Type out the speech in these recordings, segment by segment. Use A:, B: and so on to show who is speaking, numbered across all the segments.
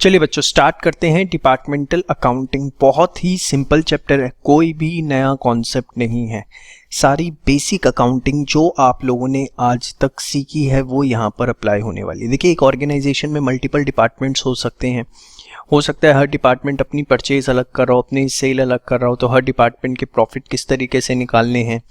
A: चलिए बच्चों स्टार्ट करते हैं डिपार्टमेंटल अकाउंटिंग। बहुत ही सिंपल चैप्टर है, कोई भी नया कॉन्सेप्ट नहीं है। सारी बेसिक अकाउंटिंग जो आप लोगों ने आज तक सीखी है वो यहाँ पर अप्लाई होने वाली है। देखिए एक ऑर्गेनाइजेशन में मल्टीपल डिपार्टमेंट्स हो सकते हैं, हो सकता है हर डिपार्टमेंट अपनी परचेज अलग कर रहा हो, अपनी सेल अलग कर रहा हो, तो हर डिपार्टमेंट के प्रॉफिट किस तरीके से निकालने हैं।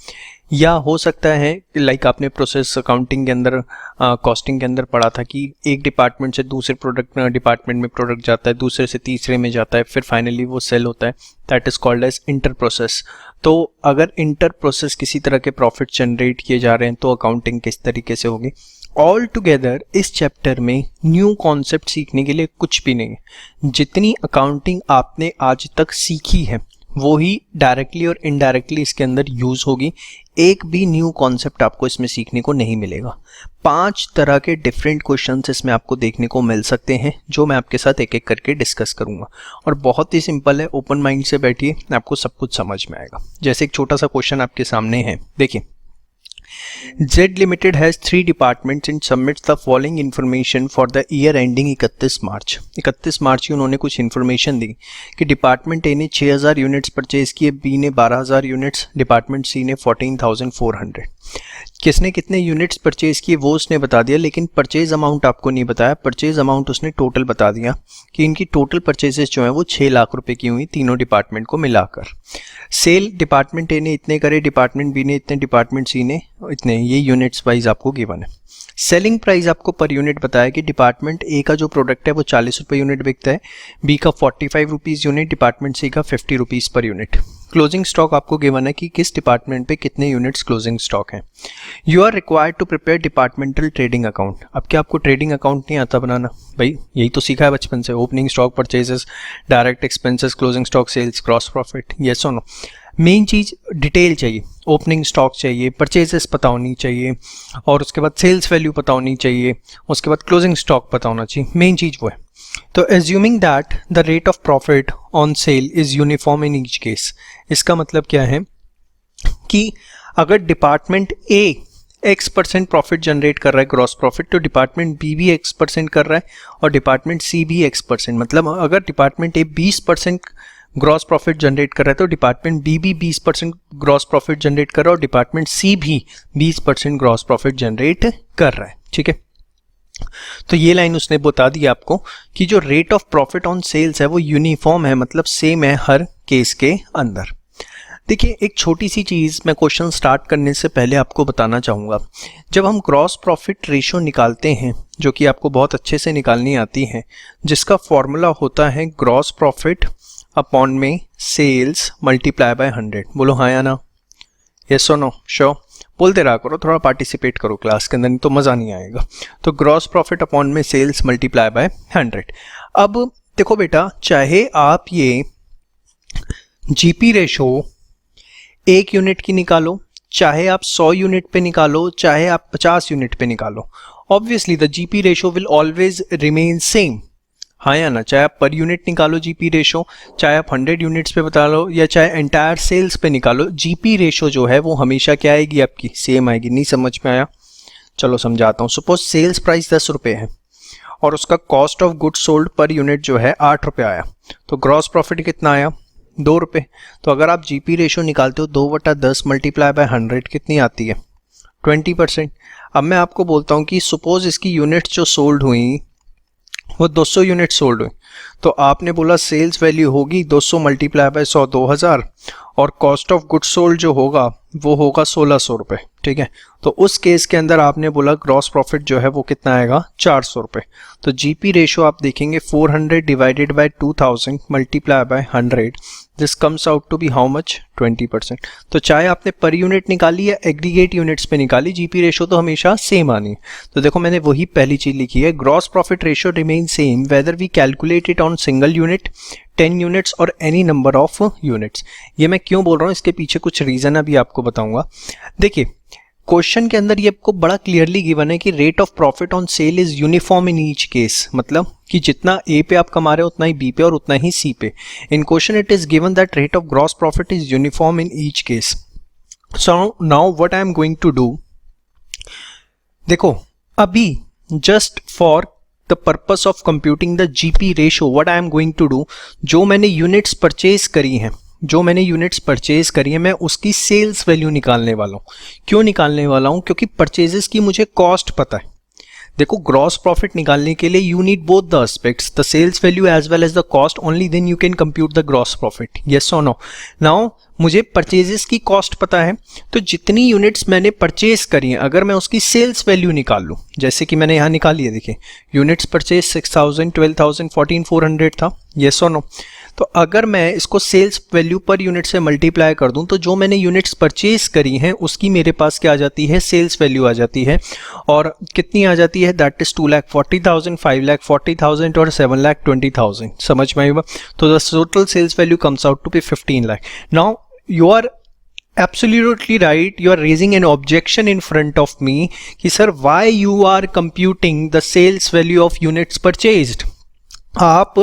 A: या हो सकता है लाइक आपने प्रोसेस अकाउंटिंग के अंदर कॉस्टिंग के अंदर पढ़ा था कि एक डिपार्टमेंट से दूसरे प्रोडक्ट डिपार्टमेंट में प्रोडक्ट जाता है, दूसरे से तीसरे में जाता है, फिर फाइनली वो सेल होता है। That is called as inter process. तो अगर इंटर प्रोसेस किसी तरह के प्रॉफिट जनरेट किए जा रहे हैं तो अकाउंटिंग किस तरीके से होगी। ऑल टुगेदर इस चैप्टर में न्यू कॉन्सेप्ट सीखने के लिए कुछ भी नहीं है। जितनी अकाउंटिंग आपने आज तक सीखी है वो ही डायरेक्टली और इनडायरेक्टली इसके अंदर यूज होगी। एक भी न्यू कॉन्सेप्ट आपको इसमें सीखने को नहीं मिलेगा। 5 तरह के डिफरेंट क्वेश्चंस इसमें आपको देखने को मिल सकते हैं जो मैं आपके साथ एक एक करके डिस्कस करूंगा। और बहुत ही सिंपल है, ओपन माइंड से बैठिए, आपको सब कुछ समझ में आएगा। जैसे एक छोटा सा क्वेश्चन आपके सामने है, देखिए Z Limited has 3 departments and submits the following information for the year ending 31 मार्च। 31 मार्च की उन्होंने कुछ इन्फॉर्मेशन दी कि डिपार्टमेंट ए ने 6000 यूनिट्स परचेज किए, बी ने 12000 यूनिट्स, डिपार्टमेंट सी ने 14400। किसने कितने यूनिट्स परचेज किए वो उसने बता दिया, लेकिन परचेज अमाउंट आपको नहीं बताया। परचेज अमाउंट उसने टोटल बता दिया कि इनकी टोटल परचेजेस जो है वो 6 लाख रुपए की हुई तीनों डिपार्टमेंट को मिलाकर। सेल डिपार्टमेंट ए ने इतने करे, डिपार्टमेंट बी ने इतने, डिपार्टमेंट सी ने इतने। ये यूनिट्स वाइज आपको गिवन है। सेलिंग प्राइस आपको पर यूनिट बताया कि डिपार्टमेंट ए का जो प्रोडक्ट है वो 40 रुपये यूनिट बिकता है, बी का 45 रुपीज़ यूनिट, डिपार्टमेंट सी का 50 rupees per unit. Closing stock आपको गिवन है कि किस डिपार्टमेंट पे कितने यूनिट्स क्लोजिंग स्टॉक हैं। You are required to prepare departmental trading account. अब क्या आपको ट्रेडिंग अकाउंट नहीं आता बनाना? भाई यही तो सीखा है बचपन से, opening stock, purchases, direct expenses, closing stock, sales, gross profit. Yes और नो? मेन चीज़ डिटेल चाहिए, ओपनिंग स्टॉक चाहिए, परचेजेस पता होनी चाहिए, और उसके बाद सेल्स वैल्यू पता होनी चाहिए, उसके बाद क्लोजिंग स्टॉक पता होना चाहिए। मेन चीज़ वो है। तो assuming that the rate of profit on sale is uniform in each case. इसका मतलब क्या है कि अगर department A X% profit generate कर रहा है ग्रॉस प्रॉफिट, तो डिपार्टमेंट बी भी X% कर रहा है और डिपार्टमेंट सी भी X%। मतलब अगर department A 20% gross profit generate कर रहा है तो डिपार्टमेंट बी भी 20% ग्रॉस प्रॉफिट जनरेट कर रहा है और डिपार्टमेंट सी भी 20% ग्रॉस प्रॉफिट जनरेट कर रहा है। ठीक है, तो ये लाइन उसने बता दी आपको कि जो rate of profit on sales है वो यूनिफॉर्म है, मतलब सेम है हर केस के अंदर। देखिए एक छोटी सी चीज़ मैं क्वेश्चन स्टार्ट करने से पहले आपको बताना चाहूँगा। जब हम ग्रॉस प्रॉफिट रेशो निकालते हैं, जो कि आपको बहुत अच्छे से निकालनी आती है, जिसका फॉर्मूला होता है ग्रॉस प्रॉफिट अपॉन में सेल्स मल्टीप्लाई बाय 100। बोलो हाँ या ना, यस और नो? श्योर बोलते रहा करो, थोड़ा पार्टिसिपेट करो क्लास के अंदर, नहीं तो मज़ा नहीं आएगा। तो ग्रॉस प्रॉफिट अपॉन में सेल्स मल्टीप्लाई बाय 100। अब देखो बेटा, चाहे आप ये जीपी रेशो 1 यूनिट की निकालो, चाहे आप 100 यूनिट पे निकालो, चाहे आप 50 यूनिट पे निकालो, obviously the GP ratio will always remain same. हाँ या ना? चाहे आप पर यूनिट निकालो जीपी रेशो, चाहे आप 100 यूनिट्स पे बता लो, या चाहे एंटायर सेल्स पे निकालो, जीपी रेशो जो है वो हमेशा क्या आएगी आपकी? सेम आएगी। नहीं समझ में आया? चलो समझाता हूँ। सपोज सेल्स प्राइस 10 रुपये है और उसका cost of goods sold per unit जो है 8 रुपये आया, तो ग्रॉस प्रॉफिट कितना आया? 2 रुपये। तो अगर आप जीपी रेशो निकालते हो 2/10 मल्टीप्लाई बाय 100 कितनी आती है? 20%। अब मैं आपको बोलता हूँ कि सपोज इसकी यूनिट्स जो सोल्ड हुई वो 200 यूनिट सोल्ड हुई, तो आपने बोला सेल्स वैल्यू होगी 200 मल्टीप्लाई बाय 100 2000, और कॉस्ट ऑफ गुड्स सोल्ड जो होगा वो होगा 1600 रुपये। ठीक है, तो उस केस के अंदर आपने बोला ग्रॉस प्रॉफिट जो है वो कितना आएगा? 400 रुपये। तो जीपी रेशो आप देखेंगे 400 divided by 2000 multiply by 100, this comes out to be how much? 20%। तो चाहे आपने पर यूनिट निकाली या एग्रीगेट यूनिट्स पे निकाली, जीपी रेशो तो हमेशा सेम आनी है। तो देखो मैंने वही पहली चीज लिखी है, gross profit ratio remain same whether we calculate it on single unit, 10 units और एनी नंबर ऑफ यूनिट्स। ये मैं क्यों बोल रहा हूँ, इसके पीछे कुछ रीजन अभी आपको बताऊंगा। देखिए क्वेश्चन के अंदर ये आपको बड़ा क्लियरली गिवन है कि rate of profit on sale is uniform in each case, मतलब कि जितना ए पे आप कमा रहे हो उतना ही बी पे और उतना ही सी पे। In question it is given that rate of gross profit is uniform in each case. So now what I am going to do, देखो अभी just for the purpose of computing the GP ratio, what I am going to do, जो मैंने units purchase करी हैं, मैं उसकी sales value निकालने वाला हूँ। क्यों निकालने वाला हूँ? क्योंकि परचेजेस की मुझे कॉस्ट पता है। देखो, ग्रॉस प्रॉफिट निकालने के लिए you need both the aspects, the sales value as well as the cost, only then you can compute the gross profit. Yes और नो? नाउ मुझे परचेजेस की कॉस्ट पता है, तो जितनी यूनिट्स मैंने परचेज करी हैं, अगर मैं उसकी सेल्स वैल्यू निकाल लूँ, जैसे कि मैंने यहाँ निकाली है, देखिए यूनिट्स परचेज 6000, 12000, 14400 था। यस और नो? तो अगर मैं इसको सेल्स वैल्यू पर यूनिट से मल्टीप्लाई कर दूं, तो जो मैंने यूनिट्स परचेज करी हैं उसकी मेरे पास क्या आ जाती है? सेल्स वैल्यू आ जाती है। और कितनी आ जाती है? दैट इज 2,40,000, 5,40,000 और 7,20,000। समझ में आएगा? तो the total sales value comes out to be 15 lakh. Now you are absolutely right, you are raising an objection in front of me कि sir why you are computing the sales value of units purchased? आप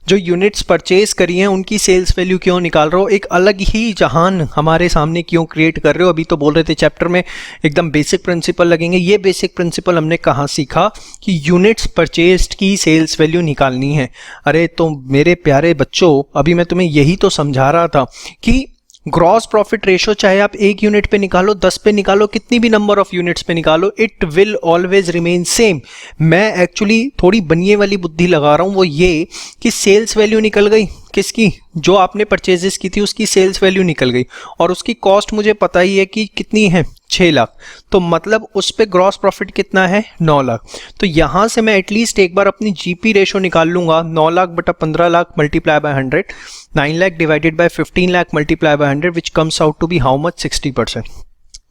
A: जो units purchase करी हैं उनकी sales value क्यों निकाल रहे हो? एक अलग ही जहान हमारे सामने क्यों क्रिएट कर रहे हो? अभी तो बोल रहे थे चैप्टर में एकदम बेसिक प्रिंसिपल लगेंगे। ये बेसिक प्रिंसिपल हमने कहाँ सीखा कि यूनिट्स परचेज्ड की सेल्स वैल्यू निकालनी है। अरे तो मेरे प्यारे बच्चों, अभी मैं तुम्हें यही तो समझा रहा था कि ग्रॉस प्रॉफिट रेशो चाहे आप 1 यूनिट पे निकालो, 10 पे निकालो, कितनी भी नंबर ऑफ यूनिट्स पे निकालो, it will always remain same. मैं एक्चुअली थोड़ी बनिए वाली बुद्धि लगा रहा हूँ, वो ये कि सेल्स वैल्यू निकल गई किसकी? जो आपने परचेजेस की थी उसकी सेल्स वैल्यू निकल गई, और उसकी कॉस्ट मुझे पता ही है कि कितनी है, 6 लाख। तो मतलब उस पे ग्रॉस प्रॉफिट कितना है? 9 लाख। तो यहां से मैं एटलीस्ट एक बार अपनी जीपी रेशो निकाल लूंगा। 9 लाख बटा 15 lakh multiply by 100, 9 lakh divided by 15 lakh multiply by 100, which comes out to be how much? 60%।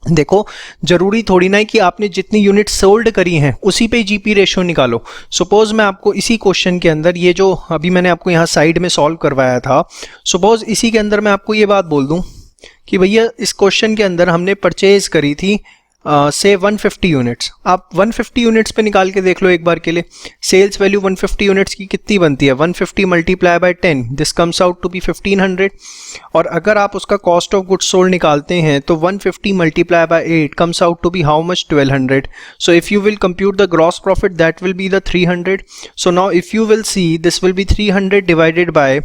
A: देखो, जरूरी थोड़ी ना है कि आपने जितनी यूनिट सोल्ड करी हैं उसी पे जीपी रेशो निकालो। सपोज मैं आपको इसी क्वेश्चन के अंदर, ये जो अभी मैंने आपको यहाँ साइड में सॉल्व करवाया था, सपोज इसी के अंदर मैं आपको ये बात बोल दूं कि भैया इस क्वेश्चन के अंदर हमने परचेज करी थी से 150 यूनिट्स। आप 150 यूनिट्स पे निकाल के देख लो एक बार के लिए। सेल्स वैल्यू 150 यूनिट्स की कितनी बनती है? 150 multiply by 10, this comes out to be 1500। और अगर आप उसका कॉस्ट ऑफ गुड्स सोल्ड निकालते हैं तो 150 multiply by 8 comes out to be how much? 1200। So if you will compute the gross profit, that will be the 300। So now if you will see, this will be 300 divided by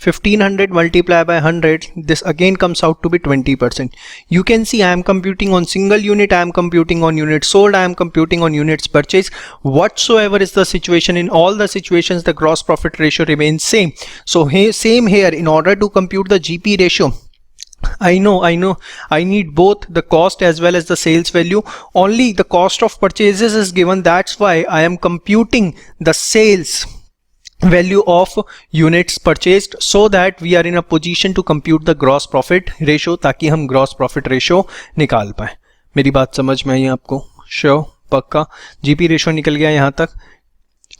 A: 1500 multiplied by 100, this again comes out to be 20%. You can see I am computing on single unit, I am computing on units sold, I am computing on units purchased. Whatsoever is the situation, in all the situations the gross profit ratio remains same. So same here, in order to compute the GP ratio, I know I need both the cost as well as the sales value. Only the cost of purchases is given, that's why I am computing the sales value of units purchased so that we are in a position to compute the gross profit ratio, ताकि हम gross profit ratio निकाल पाए। मेरी बात समझ में आई आपको? Sure? पक्का? जीपी रेशो निकल गया यहाँ तक।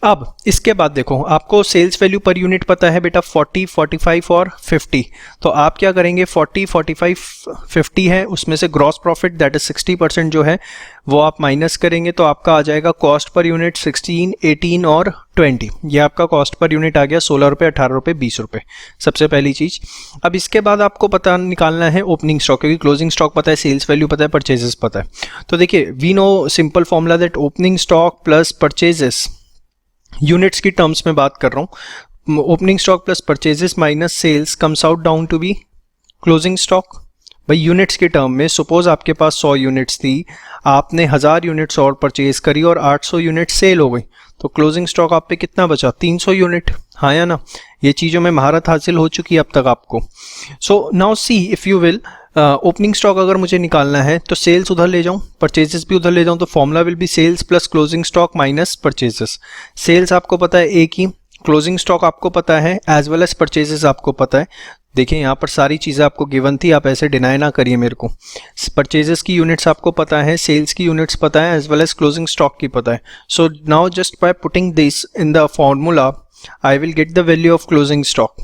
A: अब इसके बाद देखो, आपको सेल्स वैल्यू पर यूनिट पता है बेटा 40, 45 और 50। तो आप क्या करेंगे? 40, 45, 50 है, उसमें से ग्रॉस प्रॉफिट दैट इज 60% जो है वो आप माइनस करेंगे, तो आपका आ जाएगा कॉस्ट पर यूनिट 16, 18 और 20। ये आपका कॉस्ट पर यूनिट आ गया 16 रुपये, 18 रुपये, 20 रुपये, सबसे पहली चीज़। अब इसके बाद आपको पता निकालना है ओपनिंग स्टॉक, क्योंकि क्लोजिंग स्टॉक पता है, सेल्स वैल्यू पता है, परचेजेस पता है। तो देखिए, we know simple formula that opening stock plus purchases, units की टर्म्स में बात कर रहा हूँ, opening stock plus purchases minus sales comes out down to be closing stock. भाई यूनिट्स के टर्म में सपोज आपके पास 100 यूनिट्स थी, आपने 1000 यूनिट्स और परचेज करी और 800 यूनिट सेल हो गई, तो क्लोजिंग स्टॉक आप पे कितना बचा? 300 यूनिट। हाँ या ना? ये चीज़ों में महारत हासिल हो चुकी है अब तक आपको। So now see if you will, opening stock अगर मुझे निकालना है तो सेल्स उधर ले जाऊं, परचेजेस भी उधर ले जाऊं, तो formula will be sales plus closing stock minus purchases. Sales आपको पता है एक ही, क्लोजिंग स्टॉक आपको पता है, एज वेल एज परचेजेस आपको पता है। देखिए यहाँ पर सारी चीज़ें आपको गिवन थी, आप ऐसे डिनाई ना करिए मेरे को। परचेजेस की यूनिट्स आपको पता है, सेल्स की यूनिट्स पता है, as well as closing stock की पता है। So now just by putting this in the formula I will get the value of closing stock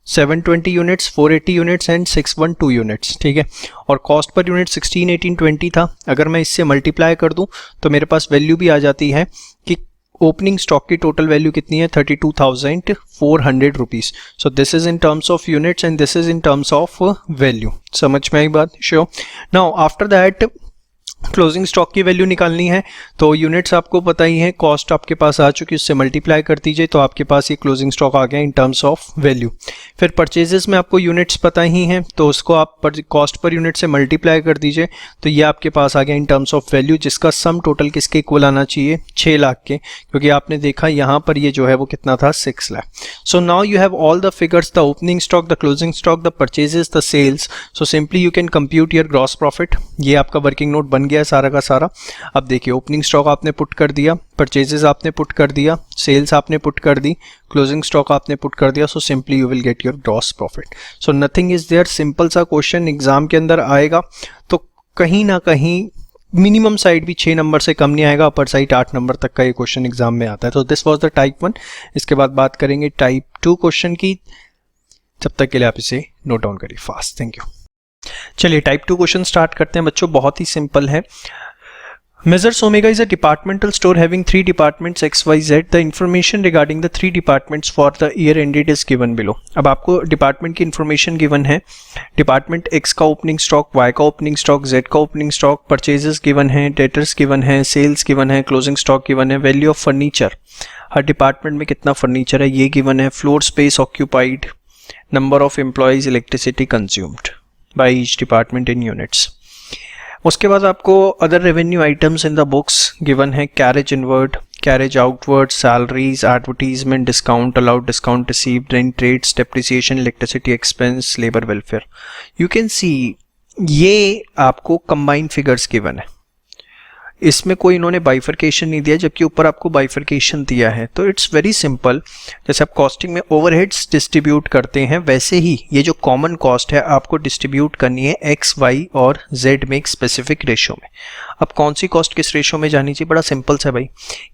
A: 720 units, 480 units and 612 units. ठीक है, और कॉस्ट पर यूनिट 16, 18, 20 था। अगर मैं इससे मल्टीप्लाई कर दूं तो मेरे पास वैल्यू भी आ जाती है कि ओपनिंग स्टॉक की टोटल वैल्यू कितनी है? 32,400 rupees. So this is in terms of units and this is in terms of value. समझ में आई बात? Sure? Now after that closing stock की वैल्यू निकालनी है तो यूनिट्स आपको पता ही है, कॉस्ट आपके पास आ चुकी है, उससे मल्टीप्लाई कर दीजिए तो आपके पास ये क्लोजिंग स्टॉक आ गया इन टर्म्स ऑफ वैल्यू। फिर परचेजेस में आपको यूनिट्स पता ही हैं तो उसको आप कॉस्ट पर यूनिट से मल्टीप्लाई कर दीजिए तो ये आपके पास आ गया इन टर्म्स ऑफ वैल्यू, जिसका सम टोटल किसके इक्वल आना चाहिए, 6 लाख के, क्योंकि आपने देखा यहाँ पर ये जो है वो कितना था, 6 lakh. So now you have all the figures, the opening stock, the closing stock, the purchases, the sales. So simply you can compute your gross profit. ये आपका वर्किंग नोट बन गया है सारा का सारा। अब देखिए, ओपनिंग स्टॉक आपने पुट कर दिया, परचेजेस आपने पुट कर दिया, सेल्स आपने पुट कर दी, क्लोजिंग स्टॉक आपने पुट कर दिया। So simply you will get your gross profit. So nothing is there, simple सा क्वेश्चन एग्जाम के अंदर आएगा तो कहीं ना कहीं मिनिमम साइड भी 6 नंबर से कम नहीं आएगा, अपर साइड 8 नंबर तक का ये क्वेश्चन एग्जाम में आता है। तो दिस वाज द टाइप 1। इसके बाद बात करेंगे टाइप 2 क्वेश्चन की, जब तक के लिए आप इसे नोट डाउन करिए फास्ट। Thank you. चलिए टाइप 2 क्वेश्चन स्टार्ट करते हैं बच्चों, बहुत ही सिंपल है। Measures Omega is a departmental store having 3 departments X, Y, Z. The information regarding the 3 departments for the year ended is given below. अब आपको department की information given है, डिपार्टमेंट X का ओपनिंग स्टॉक, Y का opening stock, Z का opening stock, purchases given है, debtors given है, sales given है, क्लोजिंग स्टॉक गिवन है, value of furniture, her department में कितना फर्नीचर है ये गिवन है, floor space occupied, number of employees, electricity consumed by each department in units. उसके बाद आपको other revenue items in the books given है, carriage inward, carriage outward, salaries, advertisement, discount allowed, discount received, rent rates, depreciation, electricity expense, labour welfare. You can see ये आपको combined figures given है, इसमें कोई इन्होंने बाइफर्केशन नहीं दिया, जबकि ऊपर आपको बाइफर्केशन दिया है। तो इट्स वेरी सिंपल, जैसे आप कॉस्टिंग में ओवरहेड्स डिस्ट्रीब्यूट करते हैं वैसे ही ये जो कॉमन कॉस्ट है आपको डिस्ट्रीब्यूट करनी है एक्स, वाई और जेड में एक स्पेसिफिक रेशो में। अब कौन सी कॉस्ट किस रेशो में जानी चाहिए, बड़ा सिंपल सा भाई,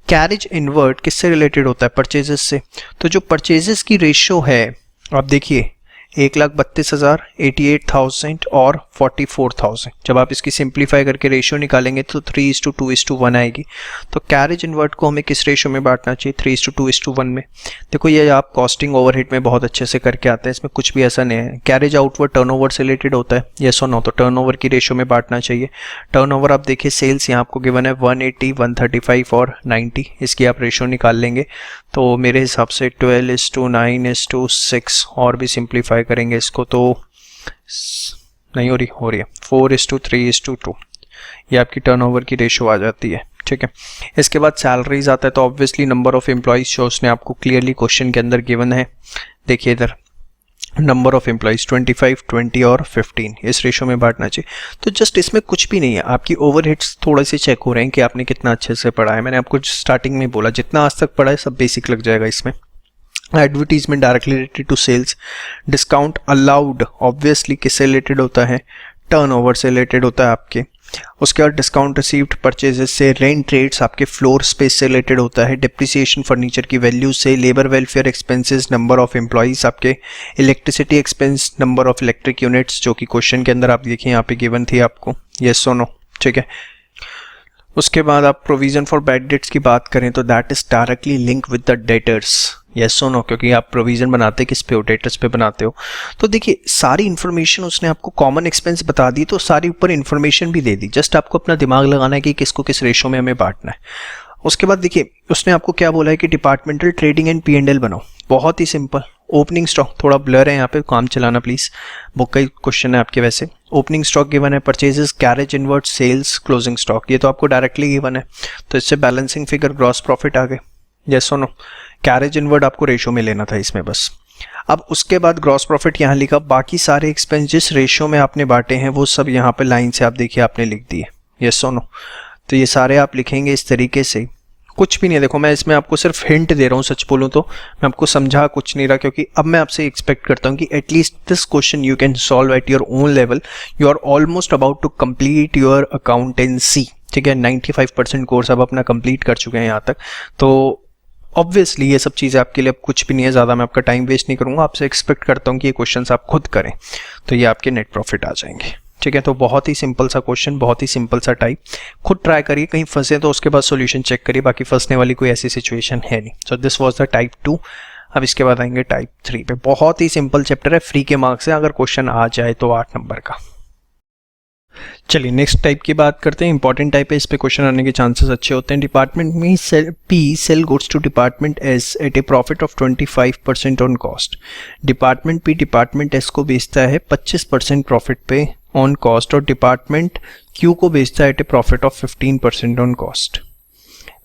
A: कैरेज इनवर्ड किससे रिलेटेड होता है, परचेजेस से। तो जो परचेजेस की रेशो है आप देखिए 1,32,000, 88,000 और 44,000। जब आप इसकी सिंप्लीफाई करके रेशियो निकालेंगे तो 3:2:1 आएगी। तो कैरेज इनवर्ट को हमें किस रेशियो में बांटना चाहिए, 3:2:1 में। देखो ये आप कॉस्टिंग ओवरहेड में बहुत अच्छे से करके आते हैं, इसमें कुछ भी ऐसा नहीं है। कैरेज आउटवर्ड टर्नओवर से रिलेटेड होता है, यस और नो, तो टर्नओवर की रेशियो में बांटना चाहिए। टर्नओवर आप देखिए, सेल्स यहाँ आपको गिवन है 180, 135 और 90, इसकी आप रेशियो निकाल लेंगे तो मेरे हिसाब से 12:9:6, और भी सिंप्लीफाई करेंगे इसको तो नहीं हो रही है 4:3:2, ये आपकी टर्नओवर की रेशियो आ जाती है। ठीक है, इसके बाद सैलरीज आता है तो ऑब्वियसली नंबर ऑफ एम्प्लॉइज जो उसने आपको क्लियरली क्वेश्चन के अंदर गिवन है। देखिए इधर नंबर ऑफ एम्प्लॉइज 25, 20 और 15, इस रेशियो में बांटना चाहिए। तो जस्ट इसमें कुछ भी नहीं है, आपकी ओवरहेड्स थोड़े से चेक हो रहे हैं कि आपने कितना अच्छे से पढ़ा है। मैंने आपको स्टार्टिंग में बोला जितना आज तक पढ़ा है सब बेसिक लग जाएगा इसमें। Advertisement directly related to sales, discount allowed obviously किससे रिलेटेड होता है, टर्नओवर से रिलेटेड होता है आपके। उसके बाद डिस्काउंट रिसीव्ड परचेजेस से, रेंट रेट्स आपके फ्लोर स्पेस से रिलेटेड होता है, डिप्रिसिएशन फर्नीचर की वैल्यू से, labour welfare expenses, number of employees आपके, electricity expense, number of electric units जो कि क्वेश्चन के अंदर आप देखिए यहाँ पे गिवन थी आपको, यस और नो। ठीक है, उसके बाद आप प्रोविजन फॉर बैड डेट्स की बात करें तो that is directly link with the debtors, yes और नो, क्योंकि आप प्रोविजन बनाते किस पे हो, डेटर्स पे बनाते हो। तो देखिए सारी इन्फॉर्मेशन उसने आपको कॉमन एक्सपेंस बता दी तो सारी ऊपर इन्फॉर्मेशन भी दे दी, जस्ट आपको अपना दिमाग लगाना है कि किसको किस रेशो में हमें बांटना है। उसके बाद देखिए उसने आपको क्या बोला है कि डिपार्टमेंटल ट्रेडिंग एंड P&L बनाओ, बहुत ही सिंपल। ओपनिंग स्टॉक थोड़ा ब्लर है यहाँ पे, काम चलाना प्लीज, बुक का ही क्वेश्चन है आपके वैसे। ओपनिंग स्टॉक गिवन है, purchases, carriage inward, sales, closing stock, ये तो आपको डायरेक्टली गिवन है तो इससे बैलेंसिंग फिगर ग्रॉस प्रॉफिट आ गए, यस और नो। कैरेज इनवर्ड आपको रेशो में लेना था इसमें बस। अब उसके बाद ग्रॉस प्रॉफिट यहाँ लिखा, बाकी सारे एक्सपेंस जिस रेशो में आपने बांटे हैं वो सब यहाँ पे लाइन से आप देखिए आपने लिख दिए, यस और नो। तो ये सारे आप लिखेंगे इस तरीके से, कुछ भी नहीं है। देखो मैं इसमें आपको सिर्फ हिंट दे रहा हूँ, सच बोलूँ तो मैं आपको समझा कुछ नहीं रहा, क्योंकि अब मैं आपसे एक्सपेक्ट करता हूँ कि at least this question you can solve at your own level. You are almost about to complete your accountancy, ठीक है, 95% कोर्स अब अपना कंप्लीट कर चुके हैं यहाँ तक। तो ऑब्वियसली ये सब चीज़ें आपके लिए अब कुछ भी नहीं है, ज़्यादा मैं आपका टाइम वेस्ट नहीं करूँगा, आपसे एक्सपेक्ट करता हूँ कि ये क्वेश्चंस आप खुद करें तो ये आपके नेट प्रॉफिट आ जाएंगे। ठीक है, तो बहुत ही सिंपल सा क्वेश्चन, बहुत ही सिंपल सा टाइप, खुद ट्राई करिए, कहीं फंसे तो उसके बाद सॉल्यूशन चेक करिए, बाकी फंसने वाली कोई ऐसी सिचुएशन है नहीं। So this was the type 2। अब इसके बाद आएंगे टाइप 3 पे, बहुत ही सिंपल चैप्टर है, फ्री के मार्क्स है, अगर क्वेश्चन आ जाए तो 8 नंबर का। चलिए नेक्स्ट टाइप की बात करते हैं। इंपॉर्टेंट टाइप है, इस पे क्वेश्चन आने के चांसेस अच्छे होते हैं। डिपार्टमेंट में P sell goods to department S at a profit of 25% on cost. Department P department S को बेचता है 25% प्रॉफिट पे ऑन कॉस्ट और डिपार्टमेंट क्यू को बेचता है at a profit of 15% on cost.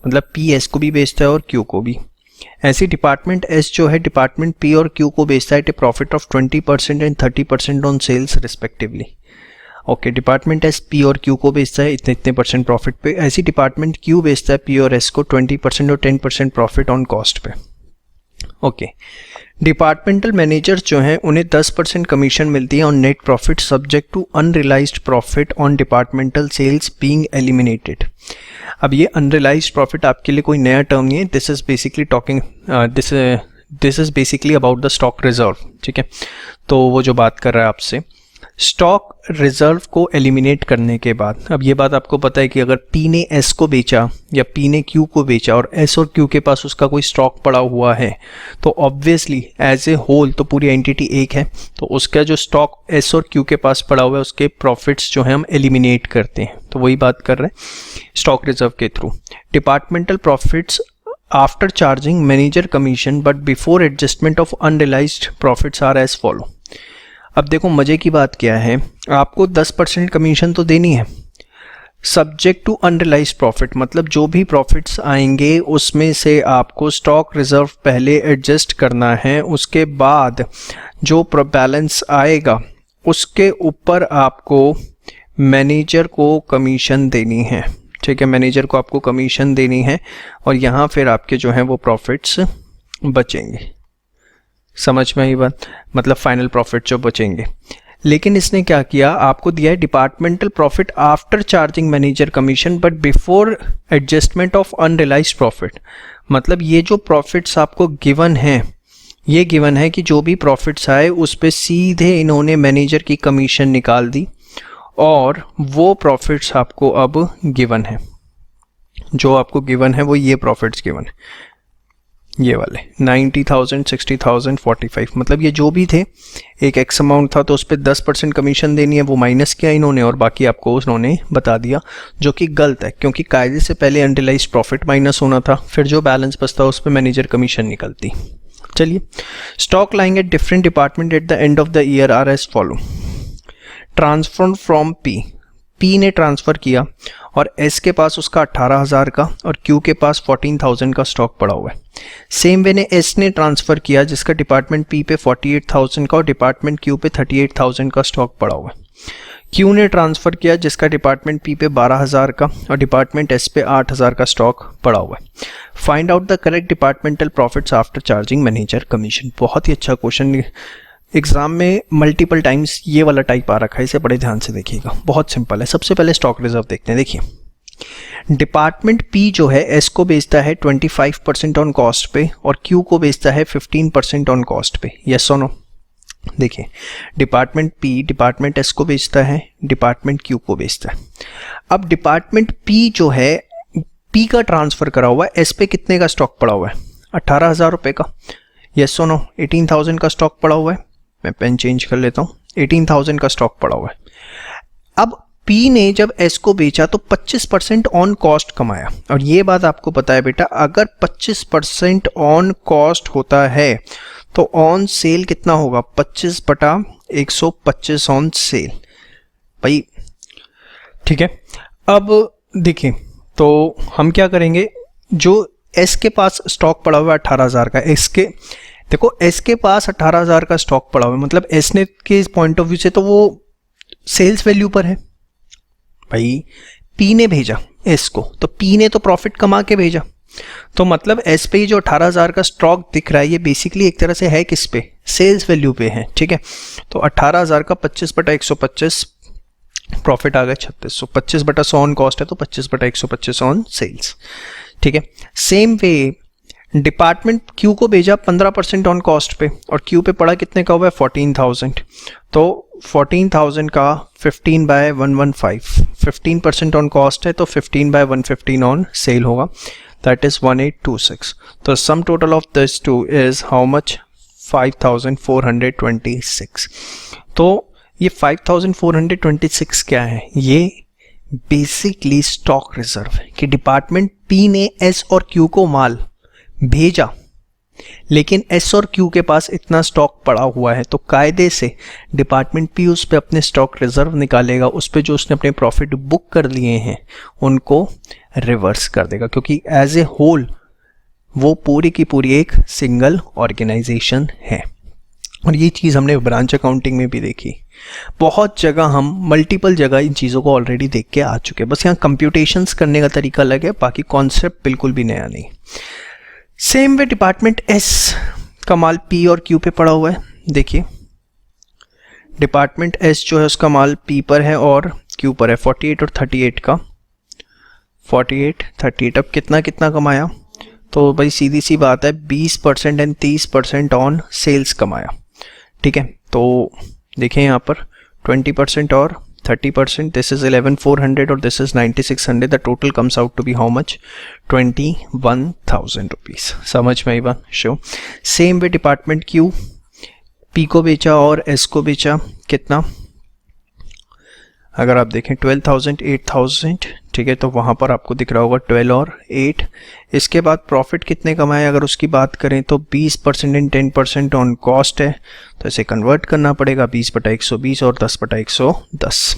A: मतलब पी एस को भी बेचता है और क्यू को भी। ऐसी डिपार्टमेंट एस जो है डिपार्टमेंट पी और क्यू को बेचता है at a profit of 20% and 30% on sales respectively. Okay, department S P और क्यू को बेचता है इतने इतने परसेंट प्रॉफिट पे। ऐसी डिपार्टमेंट क्यू बेचता है पी और एस को 20% और 10% प्रॉफिट ऑन कॉस्ट पे। ओके, डिपार्टमेंटल मैनेजर्स जो हैं उन्हें 10% कमीशन मिलती है on net profit subject to unrealised profit on departmental sales being eliminated. अब ये अनरियलाइज्ड प्रॉफिट आपके लिए कोई नया टर्म नहीं है। This is basically talking this is basically about the stock reserve. ठीक है, तो वो जो बात कर रहा है आपसे स्टॉक रिजर्व को एलिमिनेट करने के बाद, अब ये बात आपको पता है कि अगर पी ने एस को बेचा या पी ने क्यू को बेचा और एस और क्यू के पास उसका कोई स्टॉक पड़ा हुआ है तो ऑब्वियसली एज ए होल तो पूरी एंटिटी एक है, तो उसका जो स्टॉक एस और क्यू के पास पड़ा हुआ है उसके प्रॉफिट्स जो है हम एलिमिनेट करते हैं। तो वही बात कर रहे हैं स्टॉक रिजर्व के थ्रू। Departmental profits after charging manager commission but before adjustment of unrealised profits are as follow. अब देखो मजे की बात क्या है, आपको 10% कमीशन तो देनी है सब्जेक्ट टू अनरियलाइज्ड प्रॉफिट, मतलब जो भी प्रॉफिट्स आएंगे उसमें से आपको स्टॉक रिजर्व पहले एडजस्ट करना है, उसके बाद जो बैलेंस आएगा उसके ऊपर आपको मैनेजर को कमीशन देनी है। ठीक है, मैनेजर को आपको कमीशन देनी है और यहाँ फिर आपके जो हैं वो प्रॉफिट्स बचेंगे। समझ में आई बात, मतलब फाइनल प्रॉफिट जो बचेंगे। लेकिन इसने क्या किया, आपको दिया है departmental profit after charging manager commission but before adjustment of unrealised profit. मतलब ये जो प्रॉफिट्स आपको गिवन है, ये गिवन है कि जो भी प्रॉफिट्स आए उस पे सीधे इन्होंने मैनेजर की कमीशन निकाल दी और वो प्रॉफिट्स आपको अब गिवन है। जो आपको गिवन है वो ये प्रॉफिट्स गिवन है, ये वाले 90,000, 60,000, 45, मतलब ये जो भी थे एक एक्स अमाउंट था तो उस पर 10% कमीशन देनी है, वो माइनस किया इन्होंने और बाकी आपको उन्होंने बता दिया, जो कि गलत है क्योंकि कायदे से पहले अनरियलाइज्ड प्रॉफिट माइनस होना था, फिर जो बैलेंस बचता उस पर मैनेजर कमीशन निकलती। चलिए, stock lying at different department at the end of the year are as follow. Transfer from P ने ट्रांसफ़र किया और एस के पास उसका 18,000 का और क्यू के पास 14,000 का स्टॉक पड़ा हुआ है। सेम वे ने एस ने ट्रांसफ़र किया जिसका डिपार्टमेंट पी पे 48,000 का और डिपार्टमेंट क्यू पे 38,000 का स्टॉक पड़ा हुआ है। क्यू ने ट्रांसफ़र किया जिसका डिपार्टमेंट पी पे 12,000 का और डिपार्टमेंट एस पे 8,000 का स्टॉक पड़ा हुआ है। Find out the correct departmental profits after charging manager commission. बहुत ही अच्छा क्वेश्चन, एग्जाम में मल्टीपल टाइम्स ये वाला टाइप आ रखा है, इसे बड़े ध्यान से देखिएगा, बहुत सिंपल है। सबसे पहले स्टॉक रिजर्व देखते हैं। देखिए, डिपार्टमेंट पी जो है एस को बेचता है 25% ऑन कॉस्ट पे और क्यू को बेचता है 15% ऑन कॉस्ट पे। यस और नो? देखिए, डिपार्टमेंट पी डिपार्टमेंट एस को बेचता है, डिपार्टमेंट क्यू को बेचता है। अब डिपार्टमेंट पी जो है पी का ट्रांसफर करा हुआ है, एस पे कितने का स्टॉक पड़ा हुआ है? 18,000 रुपये का। यस और नो? 18,000 का स्टॉक पड़ा हुआ है, मैं पेन चेंज कर लेता हूँ, 18,000 का स्टॉक पड़ा हुआ है। अब पी ने जब एस को बेचा तो 25% ऑन कॉस्ट कमाया और ये बात आपको पता है बेटा, अगर 25% ऑन कॉस्ट होता है तो ऑन सेल कितना होगा? 25/125 ऑन सेल भाई। ठीक है, अब देखिए तो हम क्या करेंगे, जो एस के पास स्टॉक पड़ा हुआ है 18,000 का, देखो एस के पास 18,000 का स्टॉक पड़ा हुआ है, मतलब एस ने के पॉइंट ऑफ व्यू से तो वो सेल्स वैल्यू पर है भाई। पी ने भेजा एस को तो पी ने तो प्रॉफिट कमा के भेजा, तो मतलब एस पे जो 18,000 का स्टॉक दिख रहा है ये बेसिकली एक तरह से है किस पे? सेल्स वैल्यू पे है। ठीक है, तो 18,000 का 25/125 प्रॉफिट आ गया 3600। 25/100 ऑन कॉस्ट है तो 25/125 ऑन सेल्स। ठीक है, सेम वे डिपार्टमेंट क्यू को भेजा 15% ऑन कॉस्ट पे और क्यू पे पड़ा कितने का हुआ है? 14,000। तो 14,000 का 15/115, 15% ऑन कॉस्ट है तो 15/115 ऑन सेल होगा, दैट इज 1826। तो sum total of this two is how much? 5,426। तो ये 5426 क्या है? ये बेसिकली स्टॉक रिजर्व है कि डिपार्टमेंट पी ने एस और क्यू को माल भेजा, लेकिन एस और क्यू के पास इतना स्टॉक पड़ा हुआ है, तो कायदे से डिपार्टमेंट पी उस पे अपने स्टॉक रिजर्व निकालेगा, उस पे जो उसने अपने प्रॉफिट बुक कर लिए हैं उनको रिवर्स कर देगा, क्योंकि एज ए होल वो पूरी की पूरी एक सिंगल ऑर्गेनाइजेशन है। और ये चीज़ हमने ब्रांच अकाउंटिंग में भी देखी, बहुत जगह हम मल्टीपल जगह इन चीज़ों को ऑलरेडी देख के आ चुके हैं, बस यहाँ कंप्यूटेशंस करने का तरीका अलग है, बाकी कॉन्सेप्ट बिल्कुल भी नया नहीं। सेम वे डिपार्टमेंट एस का माल पी और क्यू पे पड़ा हुआ है। देखिए डिपार्टमेंट एस जो है उसका माल पी पर है और क्यू पर है, 48 और 38 का, 48 38। अब कितना कितना कमाया? तो भाई सीधी सी बात है 20% एंड 30% ऑन सेल्स कमाया, ठीक है। तो देखें यहाँ पर 20% और 30%, दिस इज 11,400 और this is 9,600, the total comes out to be how much? 21,000 rupees. समझ में आई बात? Sure. Same way department Q, P को बेचा और एस को बेचा, कितना? अगर आप देखें 12,000 8,000, ठीक है, तो वहाँ पर आपको दिख रहा होगा 12 और 8। इसके बाद प्रॉफिट कितने कमाए अगर उसकी बात करें तो 20% एंड 10% ऑन कॉस्ट है, तो इसे कन्वर्ट करना पड़ेगा 20/120 और 10/110,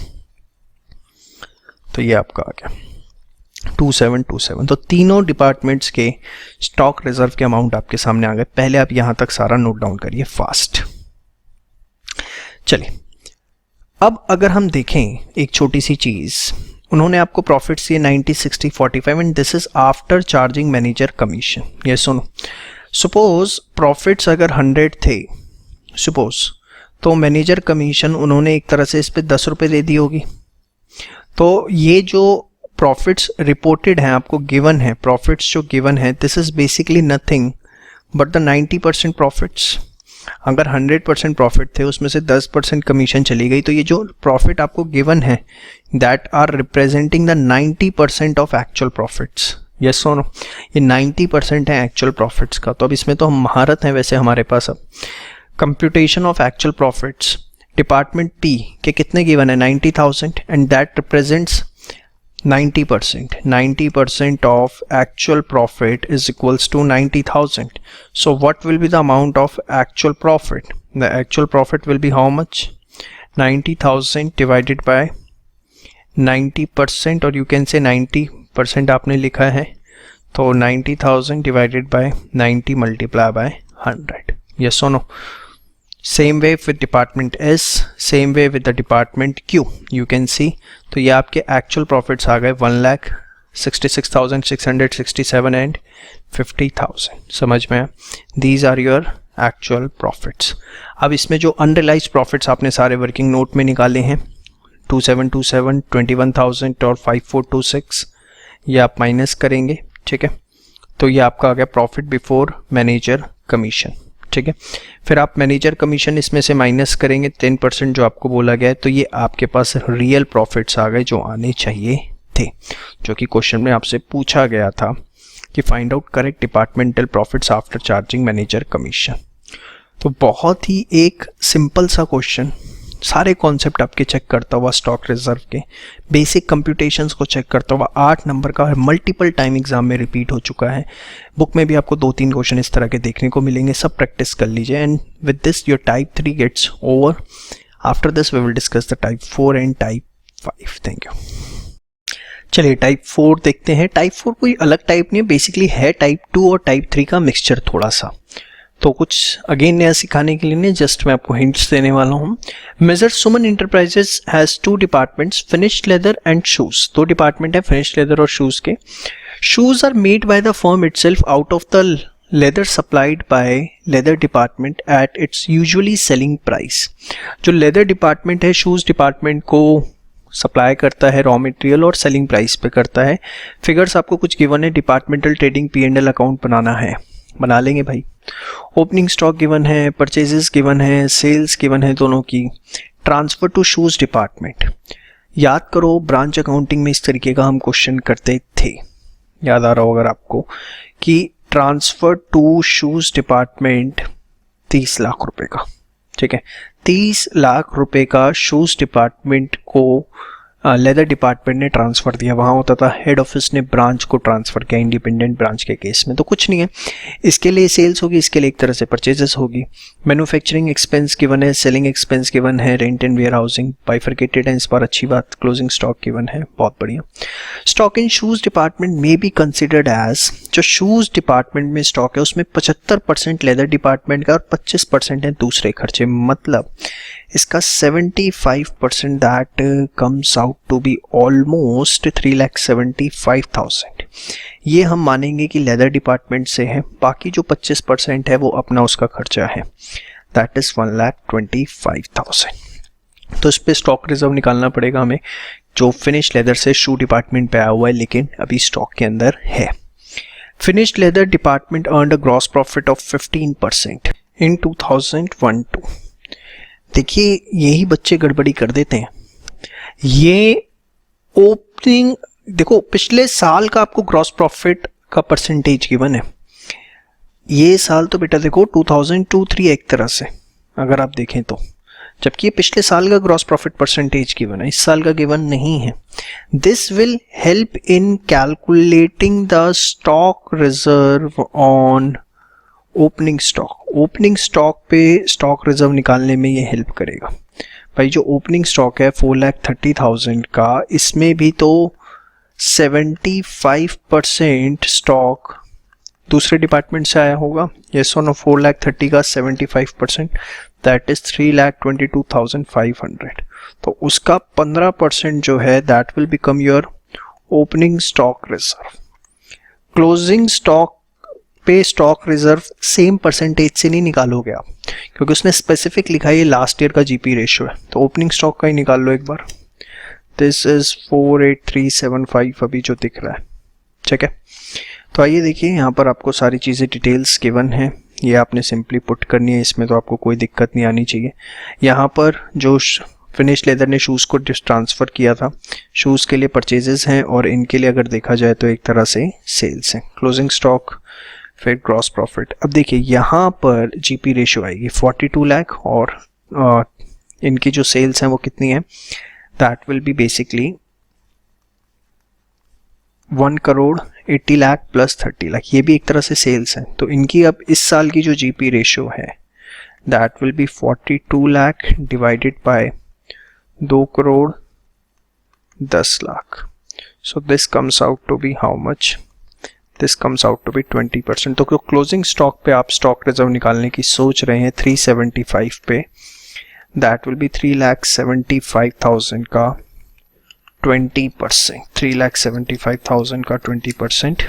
A: तो ये आपका आ गया 2727। तो तीनों डिपार्टमेंट्स के स्टॉक रिजर्व के अमाउंट आपके सामने आ गए। पहले आप यहाँ तक सारा नोट डाउन करिए फास्ट। चलिए अब अगर हम देखें एक छोटी सी चीज़, उन्होंने आपको प्रॉफिट्स दिए 90 60 45 and this is after charging manager commission. ये सुनो, सपोज प्रॉफिट्स अगर 100 थे सपोज, तो मैनेजर कमीशन उन्होंने एक तरह से इस पे 10 रुपये दे दी होगी। तो ये जो प्रॉफिट्स रिपोर्टेड हैं आपको गिवन है, प्रॉफिट्स जो गिवन है, this is basically nothing but the 90% profits. अगर 100% प्रॉफिट थे उसमें से 10% कमीशन चली गई, तो ये जो प्रॉफिट आपको गिवन है that are representing the 90% of actual profits. Yes और नो, ये 90% है एक्चुअल प्रॉफिट्स का। तो अब इसमें तो हम महारत हैं वैसे हमारे पास। अब computation of actual profits, department P के कितने गिवन है? 90,000 and that represents 90% of actual profit is equals to 90,000. So what will be the amount of actual profit? The actual profit will be how much? 90,000 divided by 90%, or you can say 90% आपने लिखा है, तो 90,000 divided by 90 multiply by 100. Yes or no? Same way with department S, same way with the department Q. You can see, तो ये आपके actual profits आ गए 1,66,667 and 50,000। समझ में? These are your actual profits। अब इसमें जो unrealized profits आपने सारे वर्किंग नोट में निकाले हैं 2727, 21,000 और 5426, ये आप माइनस करेंगे, ठीक है। तो ये आपका आ गया प्रॉफिट बिफोर मैनेजर कमीशन, ठीक है। फिर आप मैनेजर कमीशन इसमें से माइनस करेंगे 10% जो आपको बोला गया है, तो ये आपके पास रियल प्रॉफिट्स आ गए जो आने चाहिए थे, जो कि क्वेश्चन में आपसे पूछा गया था कि find out correct departmental profits after charging manager commission. तो बहुत ही एक सिंपल सा क्वेश्चन, सारे कॉन्सेप्ट आपके चेक करता हुआ, स्टॉक रिजर्व के बेसिक कंप्यूटेशंस को चेक करता हुआ, 8 नंबर का मल्टीपल टाइम एग्जाम में रिपीट हो चुका है। बुक में भी आपको 2-3 क्वेश्चन इस तरह के देखने को मिलेंगे, सब प्रैक्टिस कर लीजिए and with this your type 3 gets over. After this we will discuss the type 4 and type 5। Thank you. चलिए टाइप 4 देखते हैं। टाइप 4 कोई अलग टाइप नहीं है, बेसिकली है टाइप 2 और टाइप 3 का मिक्सचर थोड़ा सा। तो कुछ अगेन नया सिखाने के लिए नहीं, जस्ट मैं आपको हिंट्स देने वाला हूँ। Major Suman enterprises has 2 departments, finished leather and shoes. 2 department है फिनिश्ड लेदर और शूज के। Shoes are made by the firm itself out of the leather supplied by leather department at its usually selling price. जो leather department है shoes department को supply करता है raw material और selling price पे करता है। फिगर्स आपको कुछ गिवन है, डिपार्टमेंटल ट्रेडिंग P&L अकाउंट बनाना है, बना लेंगे भाई। ओपनिंग स्टॉक गिवन है, परचेजेस गिवन है, सेल्स गिवन है दोनों की। ट्रांसफर टू शूज डिपार्टमेंट, याद करो ब्रांच अकाउंटिंग में इस तरीके का हम क्वेश्चन करते थे, याद आ रहा होगा आपको कि transfer to shoes department 30 lakh रुपए का, ठीक है। 30 लाख रुपए का शूज़ डिपार्टमेंट को लेदर डिपार्टमेंट ने ट्रांसफ़र दिया। वहाँ होता था हेड ऑफिस ने ब्रांच को ट्रांसफ़र किया इंडिपेंडेंट ब्रांच के केस में। तो कुछ नहीं है, इसके लिए सेल्स होगी, इसके लिए एक तरह से परचेजेस होगी। मैन्युफैक्चरिंग एक्सपेंस गिवन है, सेलिंग एक्सपेंस गिवन है, rent and warehousing bifurcated है, इस बार अच्छी बात। क्लोजिंग स्टॉक गिवन है, बहुत बढ़िया। स्टॉक इन शूज़ डिपार्टमेंट में बी कंसिडर्ड एज, जो शूज़ डिपार्टमेंट में स्टॉक है उसमें 75% लेदर डिपार्टमेंट का और 25% है दूसरे खर्चे। मतलब इसका 75% that comes out to be almost 3,75,000। ये हम मानेंगे कि लेदर डिपार्टमेंट से है, बाकी जो 25% है वो अपना उसका खर्चा है, दैट इज 1,25,000। तो इस पे स्टॉक रिजर्व निकालना पड़ेगा हमें, जो फिनिश लेदर से शू डिपार्टमेंट पे आया हुआ है लेकिन अभी स्टॉक के अंदर है। Finish leather department earned a gross profit of 15% इन 2001-2। देखिए यही बच्चे गड़बड़ी कर देते हैं। ये ओपनिंग देखो, पिछले साल का आपको ग्रॉस प्रॉफिट का परसेंटेज गिवन है, ये साल तो बेटा देखो 2002-3 एक तरह से अगर आप देखें तो, जबकि ये पिछले साल का ग्रॉस प्रॉफिट परसेंटेज गिवन है, इस साल का गिवन नहीं है। This will help in calculating the stock reserve on opening stock. Opening stock पे स्टॉक रिजर्व निकालने में ये हेल्प करेगा। भाई जो ओपनिंग स्टॉक है 4,30,000 का, इसमें भी तो 75% स्टॉक दूसरे डिपार्टमेंट से आया होगा। यस और नो, 4,30,000 का 75% दैट इज 3,22,500। तो उसका 15% जो है that will become your opening stock reserve. Closing stock पे स्टॉक रिजर्व सेम परसेंटेज से नहीं निकालोगे आप, क्योंकि उसने स्पेसिफिक लिखा है ये लास्ट ईयर का जीपी रेशियो है। तो ओपनिंग स्टॉक का ही निकाल लो एक बार। दिस इज 48375 अभी जो दिख रहा है, ठीक है। तो आइए देखिए, यहाँ पर आपको सारी चीज़ें डिटेल्स गिवन है, ये आपने सिंपली पुट करनी है, इसमें तो आपको कोई दिक्कत नहीं आनी चाहिए। यहाँ पर जो फिनिश लेदर ने शूज़ को ट्रांसफ़र किया था, शूज़ के लिए परचेजेस हैं और इनके लिए अगर देखा जाए तो एक तरह से सेल्स हैं। क्लोजिंग स्टॉक, फिर ग्रॉस प्रॉफिट। अब देखिए यहाँ पर जीपी रेशियो आएगी 42 लाख और इनकी जो सेल्स हैं वो कितनी है, that will B basically 1,80 lakh plus 30 lakh, ये भी एक तरह से सेल्स है। तो इनकी अब इस साल की जो जीपी रेशियो है that will be 42 lakh divided by 2,10 lakh. So this comes out to be how much, this comes out to be 20%। तो क्लोजिंग स्टॉक पे आप स्टॉक रिजर्व निकालने की सोच रहे हैं 375 पे, दैट विल बी 3,75,000 का 20%, 3,75,000 का 20%,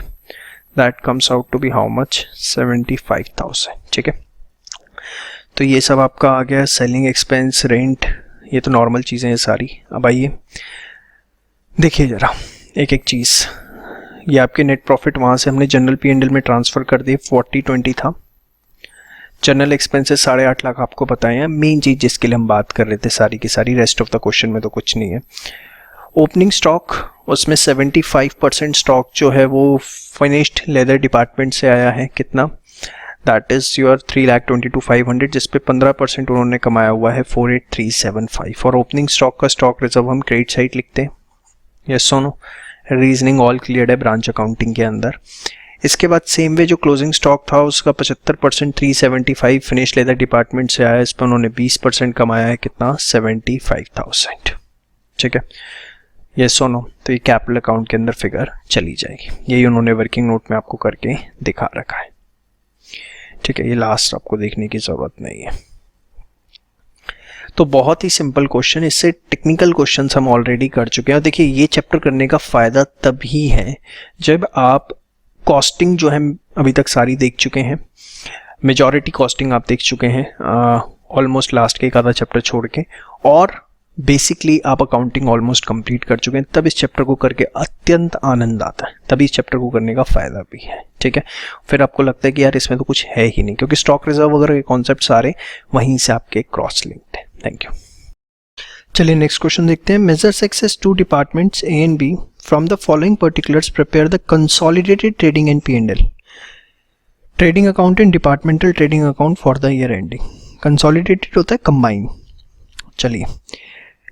A: that comes out to be how much, 75,000। ठीक है, तो ये सब आपका आ गया। सेलिंग एक्सपेंस, रेंट, ये तो नॉर्मल चीज़ें हैं सारी। अब आइए देखिए ज़रा एक एक चीज़। ये आपके नेट प्रॉफिट वहाँ से हमने जनरल P&L में ट्रांसफ़र कर दिए, 40-20 था। जनरल एक्सपेंसेस 8.5 लाख आपको बताए हैं, मेन चीज़ जिसके लिए हम बात कर रहे थे सारी की सारी, रेस्ट ऑफ द क्वेश्चन में तो कुछ नहीं है। ओपनिंग स्टॉक, उसमें 75% स्टॉक जो है वो फिनिश्ड लेदर डिपार्टमेंट से आया है। कितना, दैट इज़ योर 3,22,500, जिस पे 15% उन्होंने कमाया हुआ है 48,375। और ओपनिंग स्टॉक का स्टॉक रिजर्व हम क्रेडिट साइड लिखते हैं। यस सोनो, रीजनिंग ऑल क्लियर है ब्रांच अकाउंटिंग के अंदर। इसके बाद सेम वे जो क्लोजिंग स्टॉक था उसका 75% 375 फिनिश लेदर डिपार्टमेंट से आया, इस पर उन्होंने 20% कमाया है। कितना, 75,000। ठीक है, ये सोनो, तो ये कैपिटल अकाउंट के अंदर फिगर चली जाएगी। यही उन्होंने वर्किंग नोट में आपको करके दिखा रखा है। ठीक है, ये लास्ट आपको देखने की ज़रूरत नहीं है। तो बहुत ही सिंपल क्वेश्चन, इससे टेक्निकल क्वेश्चंस हम ऑलरेडी कर चुके हैं। और देखिए ये चैप्टर करने का फ़ायदा तभी है जब आप कॉस्टिंग जो है अभी तक सारी देख चुके हैं, मेजॉरिटी कॉस्टिंग आप देख चुके हैं ऑलमोस्ट लास्ट के एक आधा चैप्टर छोड़ के, और बेसिकली आप अकाउंटिंग ऑलमोस्ट कंप्लीट कर चुके हैं। तब इस चैप्टर को करके अत्यंत आनंद आता है, तभी इस चैप्टर को करने का फ़ायदा भी है। ठीक है, फिर आपको लगता है कि यार इसमें तो कुछ है ही नहीं, क्योंकि स्टॉक रिजर्व वगैरह के कॉन्सेप्ट सारे वहीं से आपके क्रॉस लिंक्ड है। Thank you. चलिए नेक्स्ट क्वेश्चन देखते हैं। Major success two departments A and B from the following particulars, prepare the consolidated trading and P&L, trading account and departmental trading account for the year ending. Consolidated होता है combine, चलिए,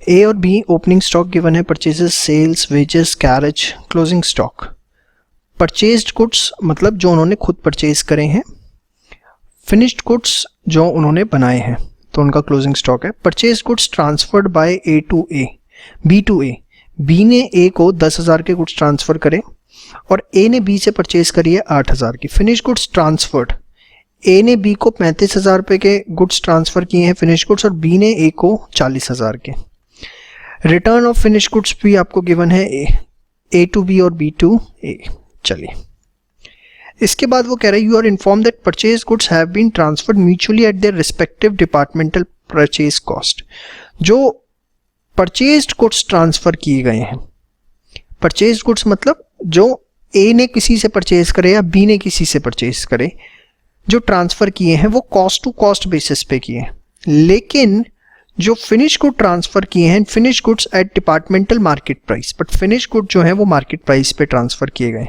A: A और B opening stock given है, purchases, sales, wages, carriage, closing stock. Purchased goods मतलब जो उन्होंने खुद purchase करे हैं, फिनिश्ड गुड्स जो उन्होंने बनाए हैं, तो उनका क्लोजिंग स्टॉक है। Purchase goods transferred by A to A, B to A, B ने ए को 10,000 के गुड्स ट्रांसफर करे और ए ने बी से परचेज करी है 8,000 की। फिनिश गुड्स ट्रांसफर्ड, ए ने बी को 35,000 रुपए के गुड्स ट्रांसफर किए हैं फिनिश गुड्स, और बी ने ए को 40,000 के। रिटर्न ऑफ फिनिश गुड्स भी आपको गिवन है, ए टू बी और बी टू ए। चलिए, इसके बाद वो कह रहे हैं you are inform that purchase goods have been transferred mutually at their respective departmental purchase cost. जो परचेज्ड गुड्स ट्रांसफर किए गए हैं, परचेज्ड गुड्स मतलब जो ए ने किसी से परचेज करे या बी ने किसी से परचेज करे, जो ट्रांसफर किए हैं वो कॉस्ट टू कॉस्ट बेसिस पे किए हैं। लेकिन जो फिनिश गुड ट्रांसफर किए हैं, finish goods at departmental market price, but finish good जो है वो मार्केट प्राइस पे ट्रांसफर किए गए।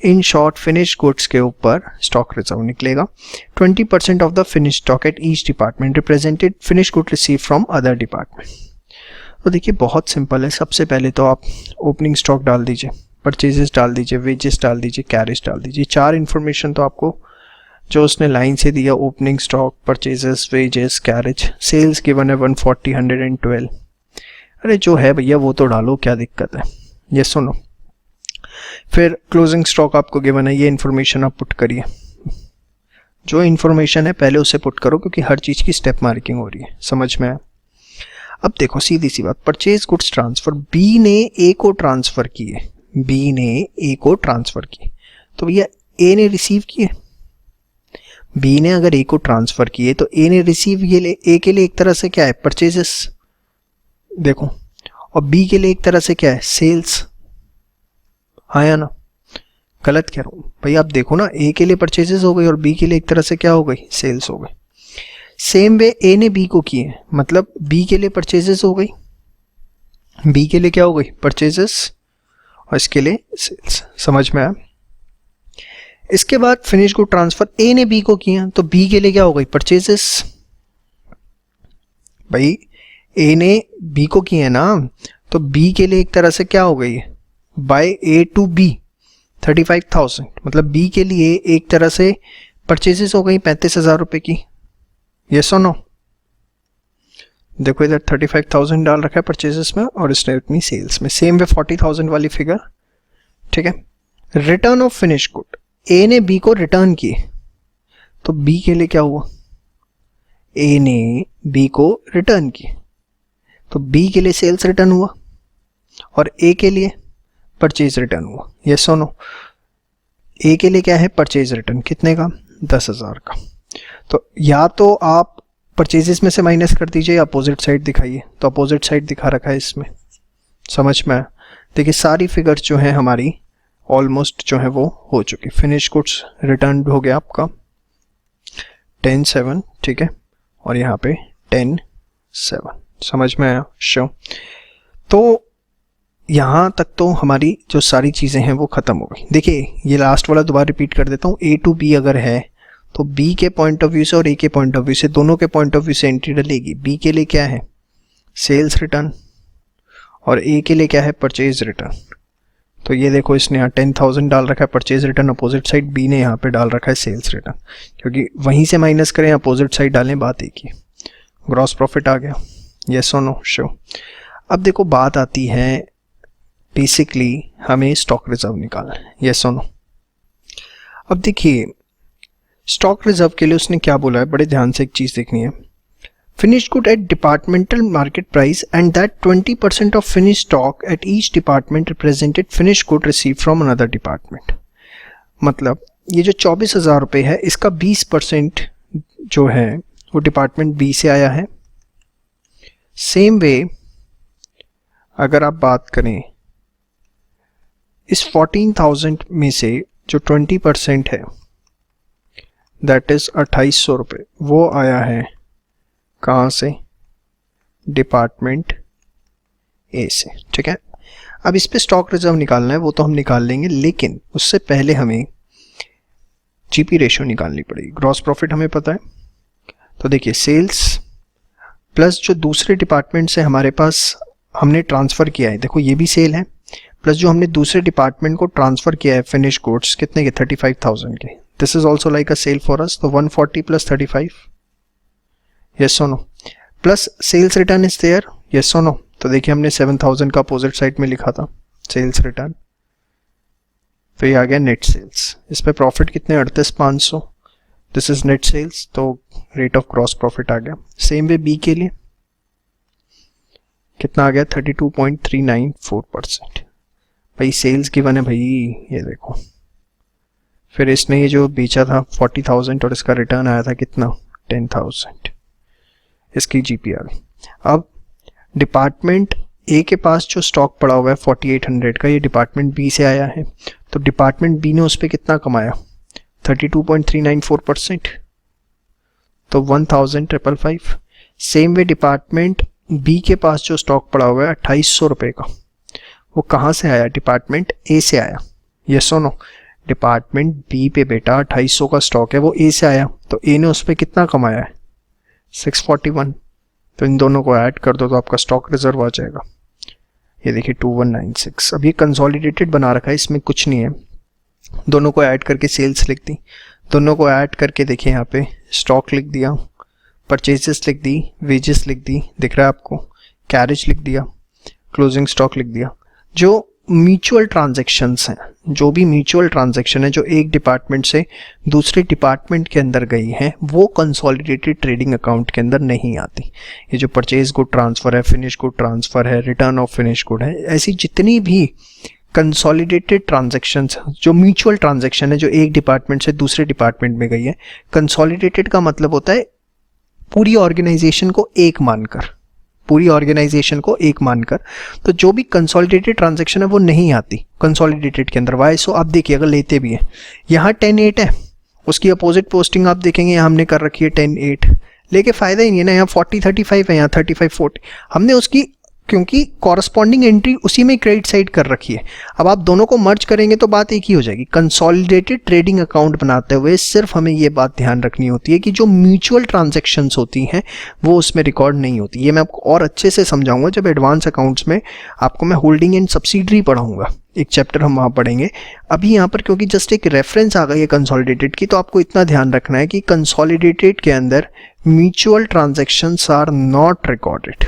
A: इन शॉर्ट, फिनिश गुड्स के ऊपर स्टॉक रिजर्व निकलेगा। 20% of the finish stock at each department represented finish good receive from other department. तो देखिए बहुत सिंपल है। सबसे पहले तो आप ओपनिंग स्टॉक डाल दीजिए, परचेजेस डाल दीजिए, वेजेस डाल दीजिए, कैरेज डाल दीजिए। 4 इन्फॉर्मेशन तो आपको जो उसने लाइन से दिया, opening stock, purchases, wages, carriage. Sales given है 140, 112। अरे जो है भैया वो तो डालो, क्या दिक्कत है, ये सुनो। फिर क्लोजिंग स्टॉक आपको गिवन है, ये इन्फॉर्मेशन आप पुट करिए। जो इन्फॉर्मेशन है पहले उसे पुट करो, क्योंकि हर चीज़ की स्टेप मार्किंग हो रही है, समझ में आया। अब देखो सीधी सी बात, परचेज गुड्स ट्रांसफर, बी ने ए को ट्रांसफर किए, बी ने ए को ट्रांसफर किए, तो भैया ए ने रिसीव किए। बी ने अगर ए को ट्रांसफर किए तो ए ने रिसीव, ये ए के लिए एक तरह से क्या है, परचेजेस, देखो, और बी के लिए एक तरह से क्या है, सेल्स। हाँ या ना, गलत कह रहा हूं भाई, आप देखो ना, ए के लिए परचेजेस हो गई और बी के लिए एक तरह से क्या हो गई, सेल्स हो गई। सेम वे ए ने बी को किए, मतलब बी के लिए परचेजेस हो गई, बी के लिए क्या हो गई, परचेजेस, और इसके लिए सेल्स। समझ में आया। इसके बाद फिनिश गुड ट्रांसफर ए ने बी को किया, तो बी के लिए क्या हो गई, परचेजेस। भाई ए ने बी को किया ना, तो बी के लिए एक तरह से क्या हो गई, बाय ए टू बी 35,000, मतलब बी के लिए एक तरह से परचेजेस हो गई 35,000 रुपए की। यस और नो? देखो इधर 35,000 डाल रखा है परचेजेस में और इसने अपनी सेल्स में। सेम वे 40,000 वाली फिगर, ठीक है। रिटर्न ऑफ फिनिश गुड, ए ने बी को रिटर्न किए, तो बी के लिए क्या हुआ, ए ने बी को रिटर्न किए, तो बी के लिए सेल्स रिटर्न हुआ और ए के लिए परचेज रिटर्न हुआ। यस और नो? ए के लिए क्या है, परचेज रिटर्न, कितने का, 10,000 का। तो या तो आप परचेजेस में से माइनस कर दीजिए, अपोजिट साइड दिखाइए, तो अपोजिट साइड दिखा रखा है इसमें। समझ में आया? देखिए सारी फिगर्स जो है हमारी ऑलमोस्ट जो है वो हो चुकी। फिनिश गुड्स रिटर्न हो गया आपका 10,7, ठीक है, और यहाँ पे 10,7। समझ में आया? श्योर। तो यहाँ तक तो हमारी जो सारी चीज़ें हैं वो ख़त्म हो गई। देखिए ये लास्ट वाला दोबारा रिपीट कर देता हूँ। ए टू बी अगर है तो बी के पॉइंट ऑफ व्यू से और ए के पॉइंट ऑफ व्यू से, दोनों के पॉइंट ऑफ व्यू से एंट्री डलेगी। बी के लिए क्या है, सेल्स रिटर्न, और ए के लिए क्या है, परचेज रिटर्न। तो ये देखो इसने यहाँ 10,000 डाल रखा है purchase return opposite side, B ने यहाँ पे डाल रखा है सेल्स रिटर्न, क्योंकि वहीं से माइनस करें अपोजिट साइड डालें, बात एक ही। ग्रॉस प्रॉफिट आ गया। येस और नो? श्योर। अब देखो बात आती है बेसिकली हमें स्टॉक रिजर्व निकालना है। येस और नो? अब देखिए स्टॉक रिजर्व के लिए उसने क्या बोला है, बड़े ध्यान से एक चीज़ देखनी है। Finish good at departmental market price and that 20% of finish stock at each department represented finish good receive from another department. मतलब ये जो 24,000 रुपये है, इसका 20% जो है वो डिपार्टमेंट बी से आया है। सेम वे अगर आप बात करें इस 14,000 में से जो 20% है, दैट इज 2,800 रुपये, वो आया है कहाँ से, डिपार्टमेंट ए से। ठीक है, अब इस पे स्टॉक रिजर्व निकालना है, वो तो हम निकाल लेंगे, लेकिन उससे पहले हमें जीपी रेशियो निकालनी पड़ेगी। ग्रॉस प्रॉफिट हमें पता है, तो देखिए सेल्स प्लस जो दूसरे डिपार्टमेंट से हमारे पास हमने ट्रांसफ़र किया है, देखो ये भी सेल है, प्लस जो हमने दूसरे डिपार्टमेंट को ट्रांसफ़र किया है फिनिश गुड्स कितने के 35,000 के, this is also like a sale for us. तो 140 प्लस 35, यस और no, plus sales return is there, yes और नो। तो देखिए हमने 7,000 का अपोजिट साइड में लिखा था सेल्स रिटर्न, फिर आ गया नेट सेल्स, इस पे प्रॉफिट कितने 38,500, दिस इज नेट सेल्स, तो रेट ऑफ ग्रॉस प्रॉफिट आ गया। सेम वे बी के लिए कितना आ गया 32.394%, भाई सेल्स गिवन है भाई, ये देखो। फिर इसने ये जो बेचा था 40,000 और इसका रिटर्न आया था कितना 10,000, इसकी जीपी आ गई। अब डिपार्टमेंट ए के पास जो स्टॉक पड़ा हुआ है 4800 का, ये डिपार्टमेंट बी से आया है, तो डिपार्टमेंट बी ने उस पर कितना कमाया 32.394%, तो 1,555। सेम वे डिपार्टमेंट बी के पास जो स्टॉक पड़ा हुआ है 2800 रुपये का, वो कहाँ से आया, डिपार्टमेंट ए से आया, यस और नो। डिपार्टमेंट बी पे बेटा 2800 का स्टॉक है, वो ए से आया, तो ए ने उस पर कितना कमाया है 641, तो इन दोनों को ऐड कर दो तो आपका स्टॉक रिजर्व आ जाएगा, ये देखिए 2196। अब ये कंसोलिडेटेड बना रखा है, इसमें कुछ नहीं है, दोनों को ऐड करके सेल्स लिख दी, दोनों को ऐड करके देखिए यहाँ पे स्टॉक लिख दिया, परचेजेस लिख दी, वेजेस लिख दी, दिख रहा है आपको, कैरेज लिख दिया, क्लोजिंग स्टॉक लिख दिया। जो म्यूचुअल ट्रांजैक्शंस हैं, जो भी म्यूचुअल ट्रांजैक्शन है जो एक डिपार्टमेंट से दूसरे डिपार्टमेंट के अंदर गई हैं, वो कंसोलिडेटेड ट्रेडिंग अकाउंट के अंदर नहीं आती। ये जो परचेज गुड ट्रांसफ़र है, फिनिश गुड ट्रांसफ़र है, रिटर्न ऑफ फिनिश गुड है, ऐसी जितनी भी कंसोलिडेटेड ट्रांजैक्शंस, जो म्यूचुअल ट्रांजैक्शन है जो एक डिपार्टमेंट से दूसरे डिपार्टमेंट में गई है, कंसोलिडेटेड का मतलब होता है पूरी ऑर्गेनाइजेशन को एक मानकर, पूरी ऑर्गेनाइजेशन को एक मानकर। तो जो भी कंसोलिडेटेड ट्रांजैक्शन है वो नहीं आती कंसोलिडेटेड के अंदर। वाई सो आप देखिए, अगर लेते भी हैं यहाँ 10.8 है, उसकी अपोजिट पोस्टिंग आप देखेंगे यहाँ हमने कर रखी है 10.8, लेके फ़ायदा ही नहीं है ना, यहाँ 40-35 है, यहाँ 35-40, हमने उसकी क्योंकि कॉरस्पॉन्डिंग एंट्री उसी में क्रेडिट साइड कर रखी है। अब आप दोनों को मर्ज करेंगे तो बात एक ही हो जाएगी। कंसोलिडेटेड ट्रेडिंग अकाउंट बनाते हुए सिर्फ हमें ये बात ध्यान रखनी होती है कि जो म्यूचुअल ट्रांजैक्शंस होती हैं वो उसमें रिकॉर्ड नहीं होती। ये मैं आपको और अच्छे से समझाऊंगा जब एडवांस अकाउंट्स में आपको मैं होल्डिंग एंड सब्सिडरी पढ़ाऊंगा, एक चैप्टर हम वहाँ पढ़ेंगे। अभी यहाँ पर क्योंकि जस्ट एक रेफरेंस आ गई है कंसोलिडेटेड की, तो आपको इतना ध्यान रखना है कि कंसोलिडेटेड के अंदर mutual transactions are not recorded.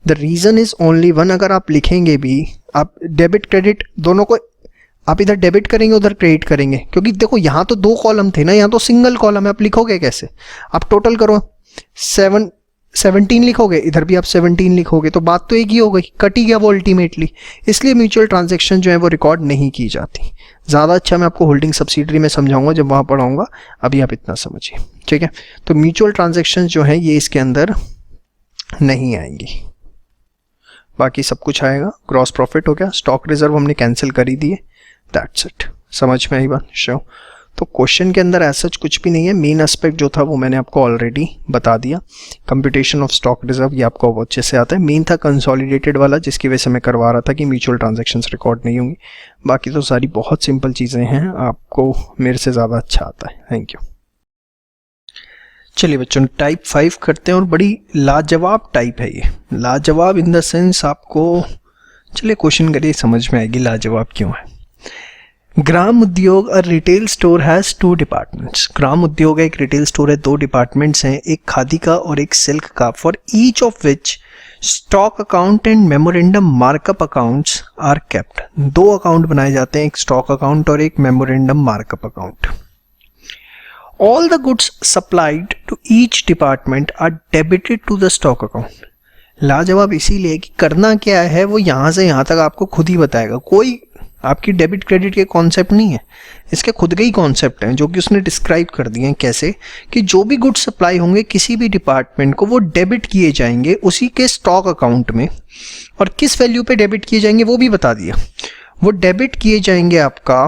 A: The reason is only one, अगर आप लिखेंगे भी, आप डेबिट क्रेडिट दोनों को आप इधर डेबिट करेंगे उधर क्रेडिट करेंगे, क्योंकि देखो यहाँ तो 2 कॉलम थे ना, यहाँ तो सिंगल कॉलम है, आप लिखोगे कैसे? आप टोटल करो 17 लिखोगे, इधर भी आप 17 लिखोगे, तो बात तो एक ही हो गई, कट ही गया वो अल्टीमेटली। इसलिए म्यूचुअल ट्रांजैक्शन जो है वो रिकॉर्ड नहीं की जाती। ज़्यादा अच्छा मैं आपको होल्डिंग सब्सिडरी में समझाऊंगा जब वहाँ पढ़ाऊंगा, अभी आप इतना समझिए, ठीक है। तो म्यूचुअल ट्रांजैक्शन जो है ये इसके अंदर नहीं आएंगी, बाकी सब कुछ आएगा। ग्रॉस प्रॉफिट हो गया, स्टॉक रिजर्व हमने कैंसिल कर ही दिए, दैट्स इट। समझ में आई बात? श्योर। तो क्वेश्चन के अंदर ऐसा कुछ भी नहीं है, मेन एस्पेक्ट जो था वो मैंने आपको ऑलरेडी बता दिया। कंप्यूटेशन ऑफ स्टॉक रिजर्व ये आपको बहुत अच्छे से आता है। मेन था कंसोलिडेटेड वाला, जिसकी वजह से मैं करवा रहा था कि म्यूचुअल ट्रांजैक्शंस रिकॉर्ड नहीं होंगी। बाकी तो सारी बहुत सिंपल चीज़ें हैं, आपको मेरे से ज़्यादा अच्छा आता है। Thank you. चलिए बच्चों, टाइप 5 करते हैं और बड़ी लाजवाब टाइप है ये। लाजवाब इन द सेंस आपको, चलिए क्वेश्चन करिए, समझ में आएगी लाजवाब क्यों है। ग्राम उद्योग और रिटेल स्टोर हैज़ 2 डिपार्टमेंट्स। ग्राम उद्योग एक रिटेल स्टोर है, 2 डिपार्टमेंट्स हैं, एक खादी का और एक सिल्क का। For each of which stock account and memorandum markup accounts are kept. 2 account बनाए जाते हैं, एक स्टॉक अकाउंट और एक memorandum markup account. All the goods supplied to each department are debited to the stock account. लाजवाब इसीलिए कि करना क्या है वो यहाँ से यहाँ तक आपको खुद ही बताएगा। कोई आपकी डेबिट क्रेडिट के कॉन्सेप्ट नहीं है, इसके खुद के ही कॉन्सेप्ट हैं जो कि उसने डिस्क्राइब कर दिए हैं। कैसे कि जो भी गुड्स सप्लाई होंगे किसी भी डिपार्टमेंट को, वो डेबिट किए जाएंगे उसी के स्टॉक अकाउंट में, और किस वैल्यू पे डेबिट किए जाएंगे वो भी बता दिया। वो डेबिट किए जाएंगे आपका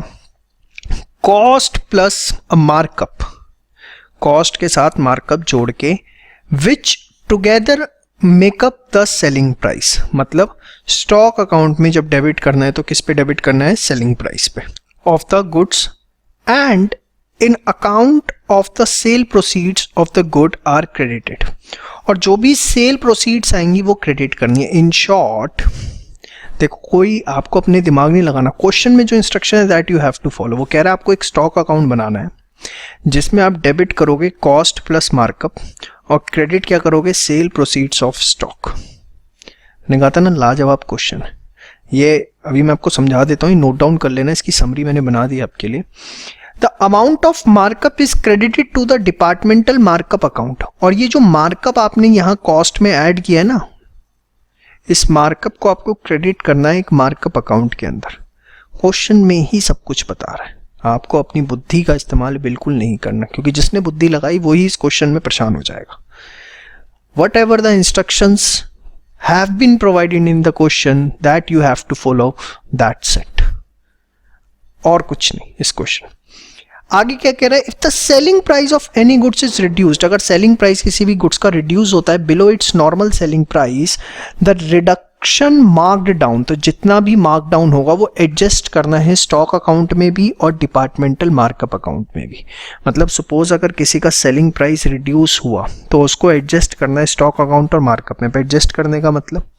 A: कॉस्ट प्लस मार्कअप, कॉस्ट के साथ मार्कअप जोड़ के, which together make up the selling price. मतलब स्टॉक अकाउंट में जब डेबिट करना है तो किस पे डेबिट करना है? सेलिंग प्राइस पे of the goods, and in account of the sale proceeds of the good are credited, और जो भी सेल प्रोसीड्स आएंगी वो क्रेडिट करनी है। इन शॉर्ट देखो, कोई आपको अपने दिमाग नहीं लगाना, क्वेश्चन में जो इंस्ट्रक्शन है that you have to follow. वो कह रहा है आपको एक स्टॉक अकाउंट बनाना है जिसमें आप डेबिट करोगे कॉस्ट प्लस मार्कअप और क्रेडिट क्या करोगे, सेल प्रोसीड्स ऑफ स्टॉक। मैंने कहा था ना लाजवाब क्वेश्चन है ये। अभी मैं आपको समझा देता हूँ, नोट डाउन कर लेना, इसकी समरी मैंने बना दी आपके लिए। The amount of markup is credited to the departmental markup account, और ये जो मार्कअप आपने यहाँ कॉस्ट में ऐड किया है ना, इस मार्कअप को आपको क्रेडिट करना है एक मार्कअप अकाउंट के अंदर। क्वेश्चन में ही सब कुछ बता रहा है, आपको अपनी बुद्धि का इस्तेमाल बिल्कुल नहीं करना, क्योंकि जिसने बुद्धि लगाई वही इस क्वेश्चन में परेशान हो जाएगा। Whatever the instructions have been provided in the question that you have to follow, that's it, और कुछ नहीं इस क्वेश्चन। आगे क्या कह रहा है, if the selling price of any goods is reduced, अगर सेलिंग प्राइस किसी भी गुड्स का रिड्यूस होता है below it's normal selling price, the reduction marked down, तो जितना भी मार्क डाउन होगा वो एडजस्ट करना है स्टॉक अकाउंट में भी और डिपार्टमेंटल मार्कअप अकाउंट में भी। मतलब सपोज अगर किसी का सेलिंग प्राइस रिड्यूस हुआ तो उसको एडजस्ट करना है स्टॉक अकाउंट और मार्कअप में। एडजस्ट करने का मतलब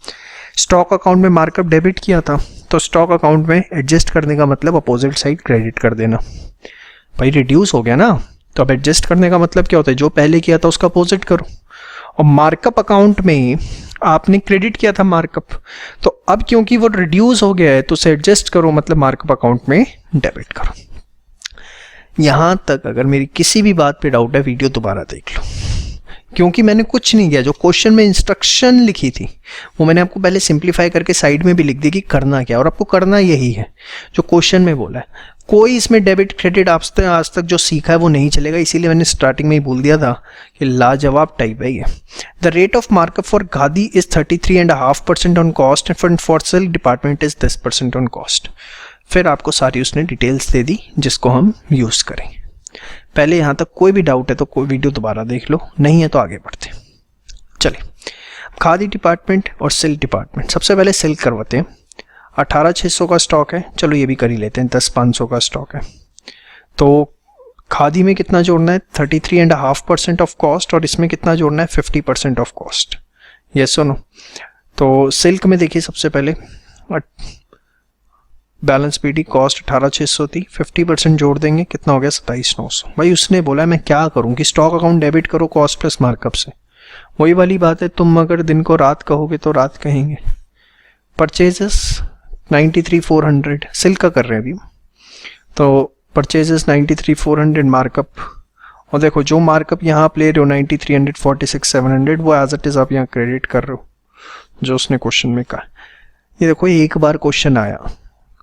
A: स्टॉक अकाउंट में मार्कअप डेबिट किया था तो स्टॉक अकाउंट में एडजस्ट करने का मतलब अपोजिट साइड क्रेडिट कर देना। भाई रिड्यूस हो गया ना, तो अब एडजस्ट करने का मतलब क्या होता है, जो पहले किया था उसका अपोजिट करो। और मार्कअप अकाउंट में आपने क्रेडिट किया था मार्कअप, तो अब क्योंकि वो रिड्यूस हो गया है तो उसे एडजस्ट करो, मतलब मार्कअप अकाउंट में डेबिट करो। यहां तक अगर मेरी किसी भी बात पे डाउट है वीडियो दोबारा देख लो, क्योंकि मैंने कुछ नहीं किया। जो क्वेश्चन में इंस्ट्रक्शन लिखी थी वो मैंने आपको पहले सिंप्लीफाई करके साइड में भी लिख दी कि करना क्या, और आपको करना यही है जो क्वेश्चन में बोला है। कोई इसमें डेबिट क्रेडिट आज तक जो सीखा है वो नहीं चलेगा, इसीलिए मैंने स्टार्टिंग में ही बोल दिया था कि लाजवाब टाइप है ये। The rate of markup for khadi is 33.5% on cost and for sale department is 10% on cost. फिर आपको सारी उसने डिटेल्स दे दी जिसको हम यूज करेंगे। पहले यहाँ तक कोई भी डाउट है तो कोई वीडियो दोबारा देख लो, नहीं है तो आगे बढ़ते। चलिए, खादी डिपार्टमेंट और सिल्क डिपार्टमेंट, सबसे पहले सिल्क करवाते हैं। 18,600 का स्टॉक है, चलो ये भी कर ही लेते हैं। 10,500 का स्टॉक है, तो खादी में कितना जोड़ना है, 33.5% ऑफ कॉस्ट, और इसमें कितना जोड़ना है, 50% ऑफ कॉस्ट। यस और नो? तो सिल्क में देखिए सबसे पहले बैलेंस पीडी कॉस्ट 18,600 थी, 50% जोड़ देंगे, कितना हो गया, 27,900। भाई उसने बोला मैं क्या करूं कि स्टॉक अकाउंट डेबिट करो कॉस्ट प्लस मार्कअप से। वही वाली बात है, तुम अगर दिन को रात कहोगे तो रात कहेंगे। परचेजेस 93,400 सिल्क का कर रहे हैं अभी, तो परचेजेस 93,400 मार्कअप, और देखो जो मार्कअप यहाँ आप ले रहे हो 9300 46,700 वो एज इट इज आप यहाँ क्रेडिट कर रहे हो जो उसने क्वेश्चन में कहा। ये देखो एक बार क्वेश्चन आया,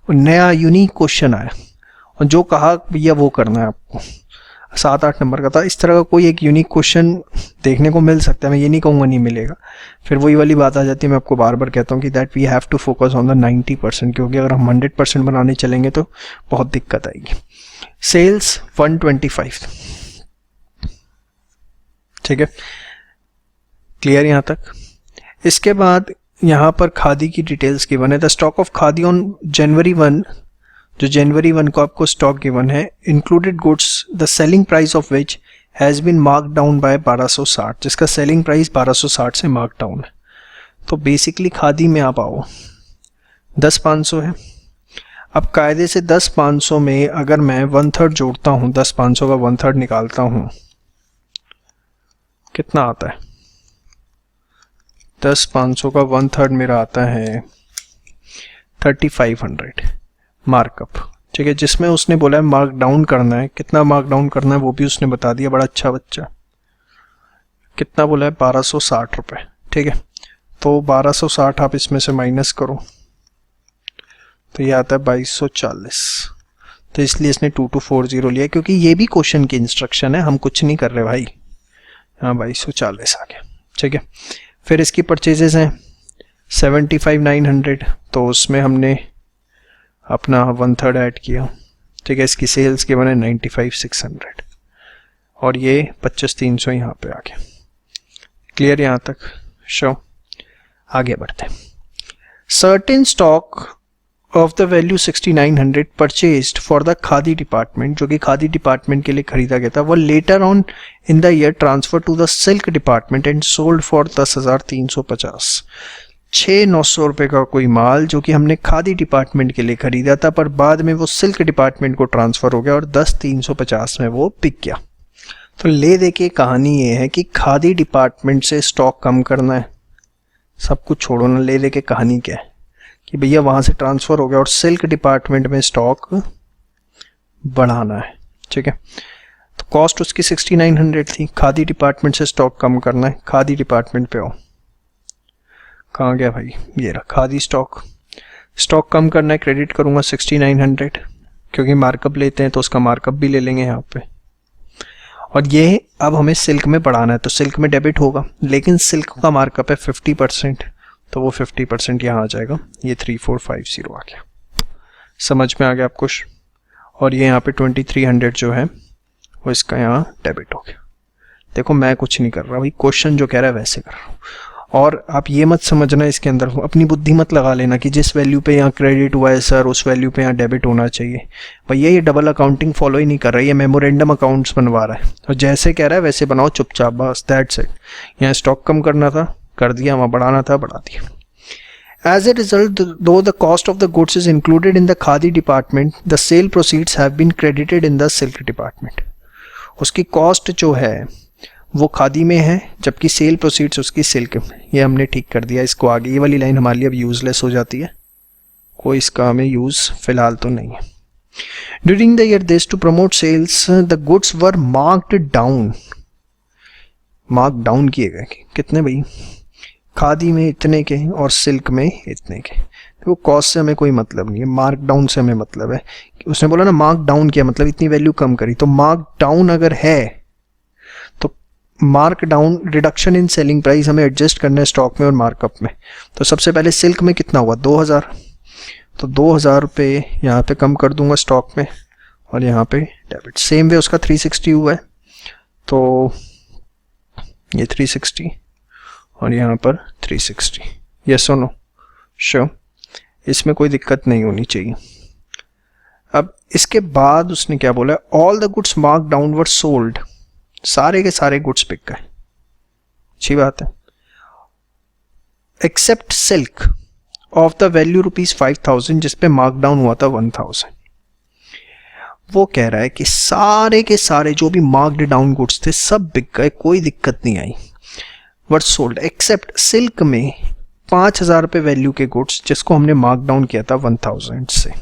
A: नया यूनिक क्वेश्चन आया, और जो कहा भैया वो करना है आपको। 7-8 नंबर का था। इस तरह का कोई एक यूनिक क्वेश्चन देखने को मिल सकता है, मैं ये नहीं कहूँगा नहीं मिलेगा। फिर वही वाली बात आ जाती है, मैं आपको बार बार कहता हूँ कि that we have to focus on the 90%, क्योंकि अगर हम 100% बनाने चलेंगे तो बहुत दिक्कत आएगी। सेल्स 125, ठीक है, क्लियर यहाँ तक। इसके बाद यहाँ पर खादी की डिटेल्स गिवन है। The stock of khadi on January 1, जो January 1 को आपको स्टॉक गिवन है, included goods the selling price of which has been mark down by 1260, जिसका सेलिंग प्राइस 1260 से मार्क डाउन है। तो बेसिकली खादी में आप आओ 10,500 है। अब कायदे से 10,500 में अगर मैं 1/3 जोड़ता हूँ, 10,500 का 1/3 निकालता हूँ, कितना आता है, 10,500 का 1/3 मेरा आता है 3,500 मार्कअप, ठीक है, जिसमें उसने बोला है मार्क डाउन करना है। कितना मार्क डाउन करना है वो भी उसने बता दिया, बड़ा अच्छा बच्चा। कितना बोला है, 1260 रुपये, ठीक है। तो 1260 आप इसमें से माइनस करो तो ये आता है 2240। तो इसलिए इसने 2240 लिया, क्योंकि ये भी क्वेश्चन की इंस्ट्रक्शन है, हम कुछ नहीं कर रहे भाई। हाँ 2240 आ गया, ठीक है। फिर इसकी परचेजेस हैं 75,900, तो उसमें हमने अपना 1/3 ऐड किया, ठीक है। इसकी सेल्स के बने 95,600, और ये 25,300 यहाँ पे आ गया। क्लियर यहाँ तक? शो आगे बढ़ते हैं। Certain stock of the value 6900 purchased for the khadi department, जो कि खादी डिपार्टमेंट के लिए खरीदा गया था, वो later on in the year transfer to the silk department and sold for 10,350। 6,900 रुपये का कोई माल जो कि हमने खादी डिपार्टमेंट के लिए खरीदा था, पर बाद में वो सिल्क डिपार्टमेंट को ट्रांसफ़र हो गया और 10,350 में वो बिक गया। तो ले दे के कहानी ये है कि खादी डिपार्टमेंट से स्टॉक कम करना है, सब कुछ छोड़ो ना, ले दे के कहानी क्या है कि भैया वहाँ से ट्रांसफ़र हो गया और सिल्क डिपार्टमेंट में स्टॉक बढ़ाना है। ठीक है, तो कॉस्ट उसकी 6900 थी, खादी डिपार्टमेंट से स्टॉक कम करना है, खादी डिपार्टमेंट पे आओ, कहाँ गया भाई, ये रहा खादी स्टॉक, स्टॉक कम करना है, क्रेडिट करूँगा 6900, क्योंकि मार्कअप लेते हैं तो उसका मार्कअप भी ले लेंगे यहाँ पे। और ये अब हमें सिल्क में बढ़ाना है तो सिल्क में डेबिट होगा, लेकिन सिल्क का मार्कअप है 50%, तो वो 50% यहाँ आ जाएगा, ये 3450 आ गया। समझ में आ गया आपको? और ये यहाँ पे 2300 जो है वो इसका यहाँ डेबिट हो गया। देखो मैं कुछ नहीं कर रहा भाई, क्वेश्चन जो कह रहा है वैसे कर रहा हूँ। और आप ये मत समझना इसके अंदर अपनी बुद्धि मत लगा लेना कि जिस वैल्यू पे यहाँ क्रेडिट हुआ है सर उस वैल्यू पे यहाँ डेबिट होना चाहिए। भैया ये डबल अकाउंटिंग फॉलो ही नहीं कर रहा है, ये मेमोरेंडम अकाउंट्स बनवा रहा है, और जैसे कह रहा है वैसे बनाओ चुपचाप, बस दैट्स इट। यहाँ स्टॉक कम करना था कर दिया, वहाँ बढ़ाना था बढ़ा दिया। As a result, though the cost of the goods is included in the khadi department, the sale proceeds have been credited in the silk department. उसकी कॉस्ट जो है वो खादी में है, जबकि सेल प्रोसीड्स उसकी सिल्क में। ये हमने ठीक कर दिया इसको आगे, ये वाली लाइन हमारे लिए अब यूजलेस हो जाती है, कोई इसका हमें यूज फिलहाल तो नहीं है। During the year this to promote sales, the goods were marked down. Mark down किए गए कितने भाई, खादी में इतने के और सिल्क में इतने के। तो कॉस्ट से हमें कोई मतलब नहीं है, मार्क डाउन से हमें मतलब है। उसने बोला ना मार्क डाउन किया मतलब इतनी वैल्यू कम करी, तो मार्क डाउन अगर है तो mark down reduction in selling price हमें एडजस्ट करना है स्टॉक में और मार्कअप में। तो सबसे पहले सिल्क में कितना हुआ 2000, तो 2000 रुपये यहाँ पे कम कर दूंगा स्टॉक में और यहाँ पे डेबिट। सेम वे उसका 360 हुआ है, तो ये 360 और यहाँ पर 360। यस और नो? श्योर, इसमें कोई दिक्कत नहीं होनी चाहिए। अब इसके बाद उसने क्या बोला, all the goods mark down were sold, सारे के सारे गुड्स बिक गए, अच्छी बात है, except silk of the value ₹5000 जिसपे मार्क डाउन हुआ था 1000। वो कह रहा है कि सारे के सारे जो भी मार्क्ड डाउन गुड्स थे सब बिक गए, कोई दिक्कत नहीं आई, वर सोल्ड एक्सेप्ट सिल्क में 5000 रुपये वैल्यू के गुड्स जिसको हमने मार्क डाउन किया था 1000 से।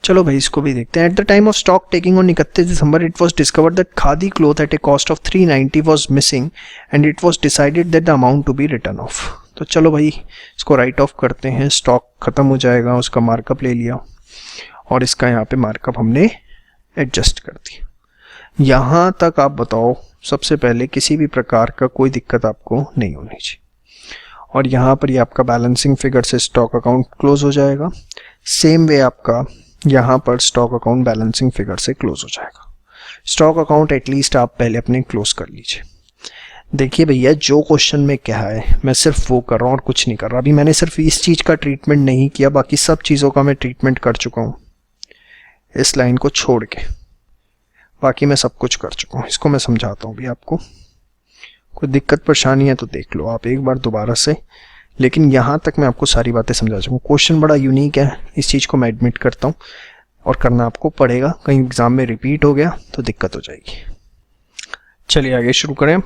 A: चलो भाई इसको भी देखते हैं। At the time of stock taking on 31 December it was discovered that khadi cloth at a cost of 390 was missing and it was decided that the amount to be return off. तो चलो भाई इसको राइट ऑफ करते हैं, stock खत्म हो जाएगा, उसका मार्कअप ले लिया और इसका यहाँ पे मार्कअप हमने एडजस्ट कर दिया। यहाँ तक आप बताओ सबसे पहले किसी भी प्रकार का कोई दिक्कत आपको नहीं होनी चाहिए। और यहाँ पर ये आपका बैलेंसिंग फिगर से स्टॉक अकाउंट क्लोज हो जाएगा, सेम वे आपका यहाँ पर स्टॉक अकाउंट बैलेंसिंग फिगर से क्लोज हो जाएगा। स्टॉक अकाउंट एटलीस्ट आप पहले अपने क्लोज कर लीजिए। देखिए भैया जो क्वेश्चन में क्या है मैं सिर्फ वो कर रहा हूँ और कुछ नहीं कर रहा। अभी मैंने सिर्फ इस चीज़ का ट्रीटमेंट नहीं किया, बाकी सब चीज़ों का मैं ट्रीटमेंट कर चुका हूँ इस लाइन को छोड़ के, बाकी मैं सब कुछ कर चुका हूँ। इसको मैं समझाता हूँ भी आपको, कोई दिक्कत परेशानी है तो देख लो आप एक बार दोबारा से, लेकिन यहाँ तक मैं आपको सारी बातें समझा चुका हूँ। क्वेश्चन बड़ा यूनिक है, इस चीज़ को मैं एडमिट करता हूँ और करना आपको पड़ेगा, कहीं एग्जाम में रिपीट हो गया तो दिक्कत हो जाएगी। चलिए आगे शुरू करें।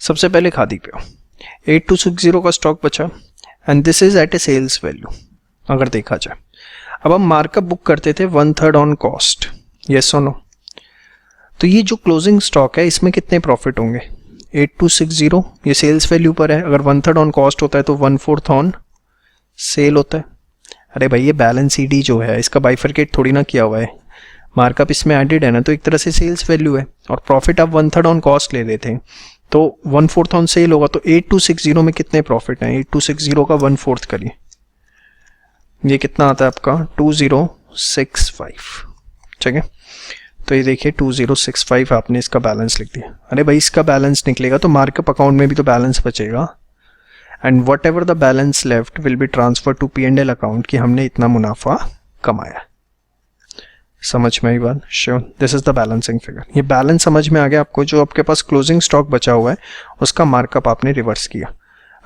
A: सबसे पहले खादी पे 8260 का स्टॉक बचा and this is at a sales value. अगर देखा जाए अब हम मार्कअप बुक करते थे 1/3 ऑन कॉस्ट, यस और नो? तो ये जो क्लोजिंग स्टॉक है इसमें कितने प्रॉफिट होंगे 8260, ये सेल्स वैल्यू पर है। अगर 1/3 ऑन कॉस्ट होता है तो 1/4 ऑन सेल होता है। अरे भाई ये बैलेंस ईडी जो है इसका बाइफरकेट थोड़ी ना किया हुआ है, मार्कअप इसमें एडेड है ना, तो एक तरह से सेल्स वैल्यू है और प्रॉफिट आप 1/3 ऑन कॉस्ट ले लेते हैं तो 1/4 ऑन सेल होगा। तो 8260 में कितने प्रॉफिट हैं, 8260 का 1/4 करिए, ये कितना आता है आपका 2065। ठीक है, तो ये देखिए 2065 आपने इसका बैलेंस लिख दिया। अरे भाई इसका बैलेंस निकलेगा तो मार्कअप अकाउंट में भी तो बैलेंस बचेगा। And whatever the balance left will be transfer to P&L account कि हमने इतना मुनाफा कमाया। समझ में आई बात? Sure, this is the balancing figure. ये बैलेंस समझ में आ गया आपको? जो आपके पास क्लोजिंग स्टॉक बचा हुआ है उसका मार्कअप आपने रिवर्स किया।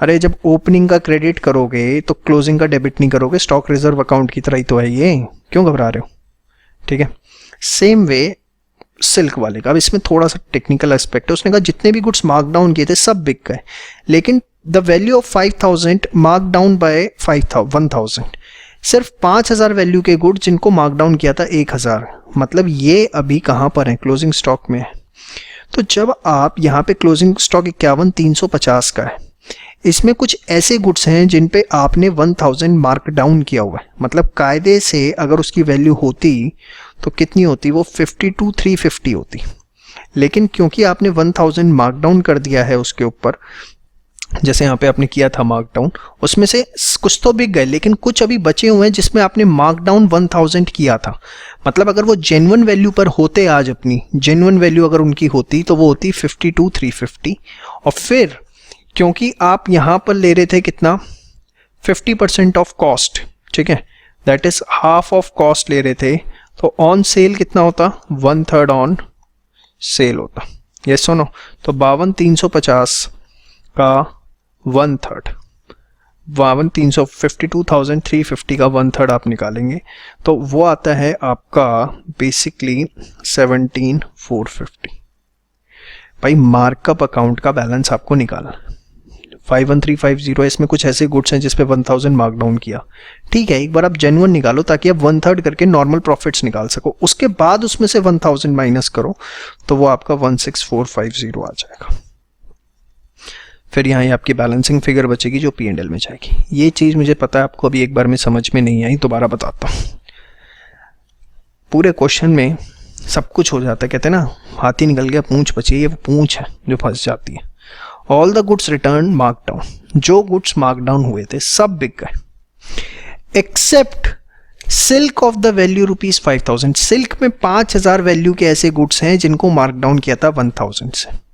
A: अरे जब ओपनिंग का क्रेडिट करोगे तो क्लोजिंग का डेबिट नहीं करोगे, स्टॉक रिजर्व अकाउंट की तरह ही तो है ये, क्यों घबरा रहे हो? ठीक है, सेम वे सिल्क वाले का। अब इसमें थोड़ा सा टेक्निकल एस्पेक्ट है। उसने कहा जितने भी गुड्स मार्क डाउन किए थे सब बिक गए, लेकिन the value of 5000 mark down bye 1000, सिर्फ 5000 वैल्यू के गुड्स जिनको मार्क डाउन किया था 1000, मतलब ये अभी कहाँ पर है? क्लोजिंग स्टॉक में है। तो जब आप यहाँ पे क्लोजिंग स्टॉक 51350 का है, इसमें कुछ ऐसे गुड्स हैं जिन पे आपने 1000 मार्क डाउन किया हुआ है, मतलब कायदे से अगर उसकी वैल्यू होती तो कितनी होती? वो 52350 होती, लेकिन क्योंकि आपने 1000 मार्क डाउन कर दिया है उसके ऊपर, जैसे यहाँ पे आपने किया था मार्क डाउन, उसमें से कुछ तो बिक गए, लेकिन कुछ अभी बचे हुए हैं जिसमें आपने मार्क डाउन 1000 किया था। मतलब अगर वो जेन्युइन वैल्यू पर होते, आज अपनी जेन्युइन वैल्यू अगर उनकी होती तो वो होती 52350, और फिर क्योंकि आप यहाँ पर ले रहे थे कितना? 50% ऑफ कॉस्ट, ठीक है, that is half of cost ले रहे थे, तो ऑन सेल कितना होता? 1/3 ऑन सेल होता। यस और नो? तो 52350 का 1/3, 52,350 का 1/3 आप निकालेंगे तो वो आता है आपका बेसिकली 17,450। भाई मार्कअप अकाउंट का बैलेंस आपको निकालना। 51350, इसमें कुछ ऐसे गुड्स हैं जिसपे 1000 मार्क डाउन किया, ठीक है, एक बार आप जेन्युइन निकालो ताकि आप 1/3 करके नॉर्मल प्रॉफिट्स निकाल सको, उसके बाद उसमें से 1000 माइनस करो तो वो आपका 16450 आ जाएगा। फिर यहाँ आपकी बैलेंसिंग फिगर बचेगी जो P&L में जाएगी। ये चीज़ मुझे पता है आपको अभी एक बार में समझ में नहीं आई, दोबारा बताता हूँ। पूरे क्वेश्चन में सब कुछ हो जाता है, कहते हैं ना हाथी निकल गया पूंछ बची, ये वो पूंछ है जो फंस जाती है। All the goods return mark down, जो गुड्स मार्क डाउन हुए थे सब बिक गए, except silk of the value ₹5000। Silk में 5000 वैल्यू के ऐसे गुड्स हैं जिनको मार्क डाउन किया था 1000 से।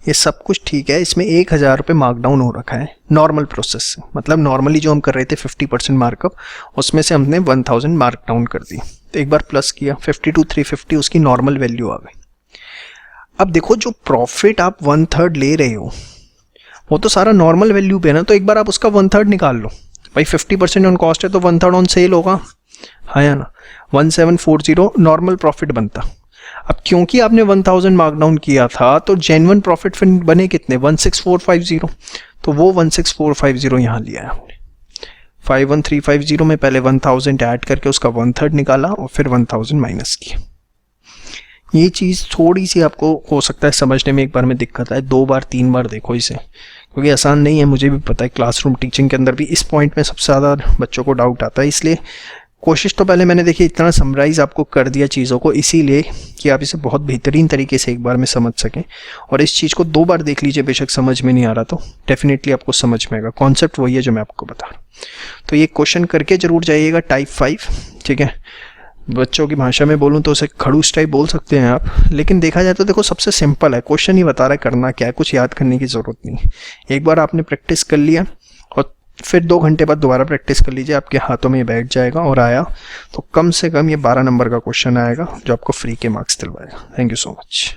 A: ये सब कुछ ठीक है, इसमें 1000 रुपये मार्क डाउन हो रखा है नॉर्मल प्रोसेस से, मतलब नॉर्मली जो हम कर रहे थे 50% मार्कअप, उसमें से हमने 1000 मार्क डाउन कर दी, तो एक बार प्लस किया 52,350 उसकी नॉर्मल वैल्यू आ गई। अब देखो जो प्रॉफिट आप 1/3 ले रहे हो वो तो सारा नॉर्मल वैल्यू पे है ना, तो एक बार आप उसका 1/3 निकाल लो। भाई 50% ऑन कॉस्ट है तो 1/3 ऑन सेल होगा, हाँ या ना? 1740 नॉर्मल प्रॉफिट बनता। अब क्योंकि आपने 1000 मार्क डाउन किया था तो जेन्युइन प्रॉफिट फिर बने कितने? 16450, तो वो 16450 यहाँ लिया है हमने। 51350 में पहले 1000 ऐड करके उसका 1/3 निकाला और फिर 1000 माइनस किया। ये चीज़ थोड़ी सी आपको हो सकता है समझने में एक बार में दिक्कत आए, 2 बार 3 बार देखो इसे, क्योंकि आसान नहीं है, मुझे भी पता है। क्लासरूम टीचिंग के अंदर भी इस पॉइंट में सबसे ज़्यादा बच्चों को डाउट आता है, इसलिए कोशिश तो पहले मैंने देखिए इतना समराइज़ आपको कर दिया चीज़ों को, इसीलिए कि आप इसे बहुत बेहतरीन तरीके से एक बार में समझ सकें। और इस चीज़ को 2 बार देख लीजिए, बेशक समझ में नहीं आ रहा तो डेफिनेटली आपको समझ में आएगा। कॉन्सेप्ट वही है जो मैं आपको बता रहा हूँ। तो ये क्वेश्चन करके जरूर जाइएगा टाइप 5, ठीक है। बच्चों की भाषा में बोलूँ तो उसे खड़ूस टाइप बोल सकते हैं आप, लेकिन देखा जाए तो देखो सबसे सिंपल है, क्वेश्चन ही बता रहा है करना क्या है, कुछ याद करने की ज़रूरत नहीं है। एक बार आपने प्रैक्टिस कर लिया और फिर 2 घंटे बाद दोबारा प्रैक्टिस कर लीजिए, आपके हाथों में ये बैठ जाएगा। और आया तो कम से कम ये 12 नंबर का क्वेश्चन आएगा जो आपको फ्री के मार्क्स दिलवाएगा। Thank you so much.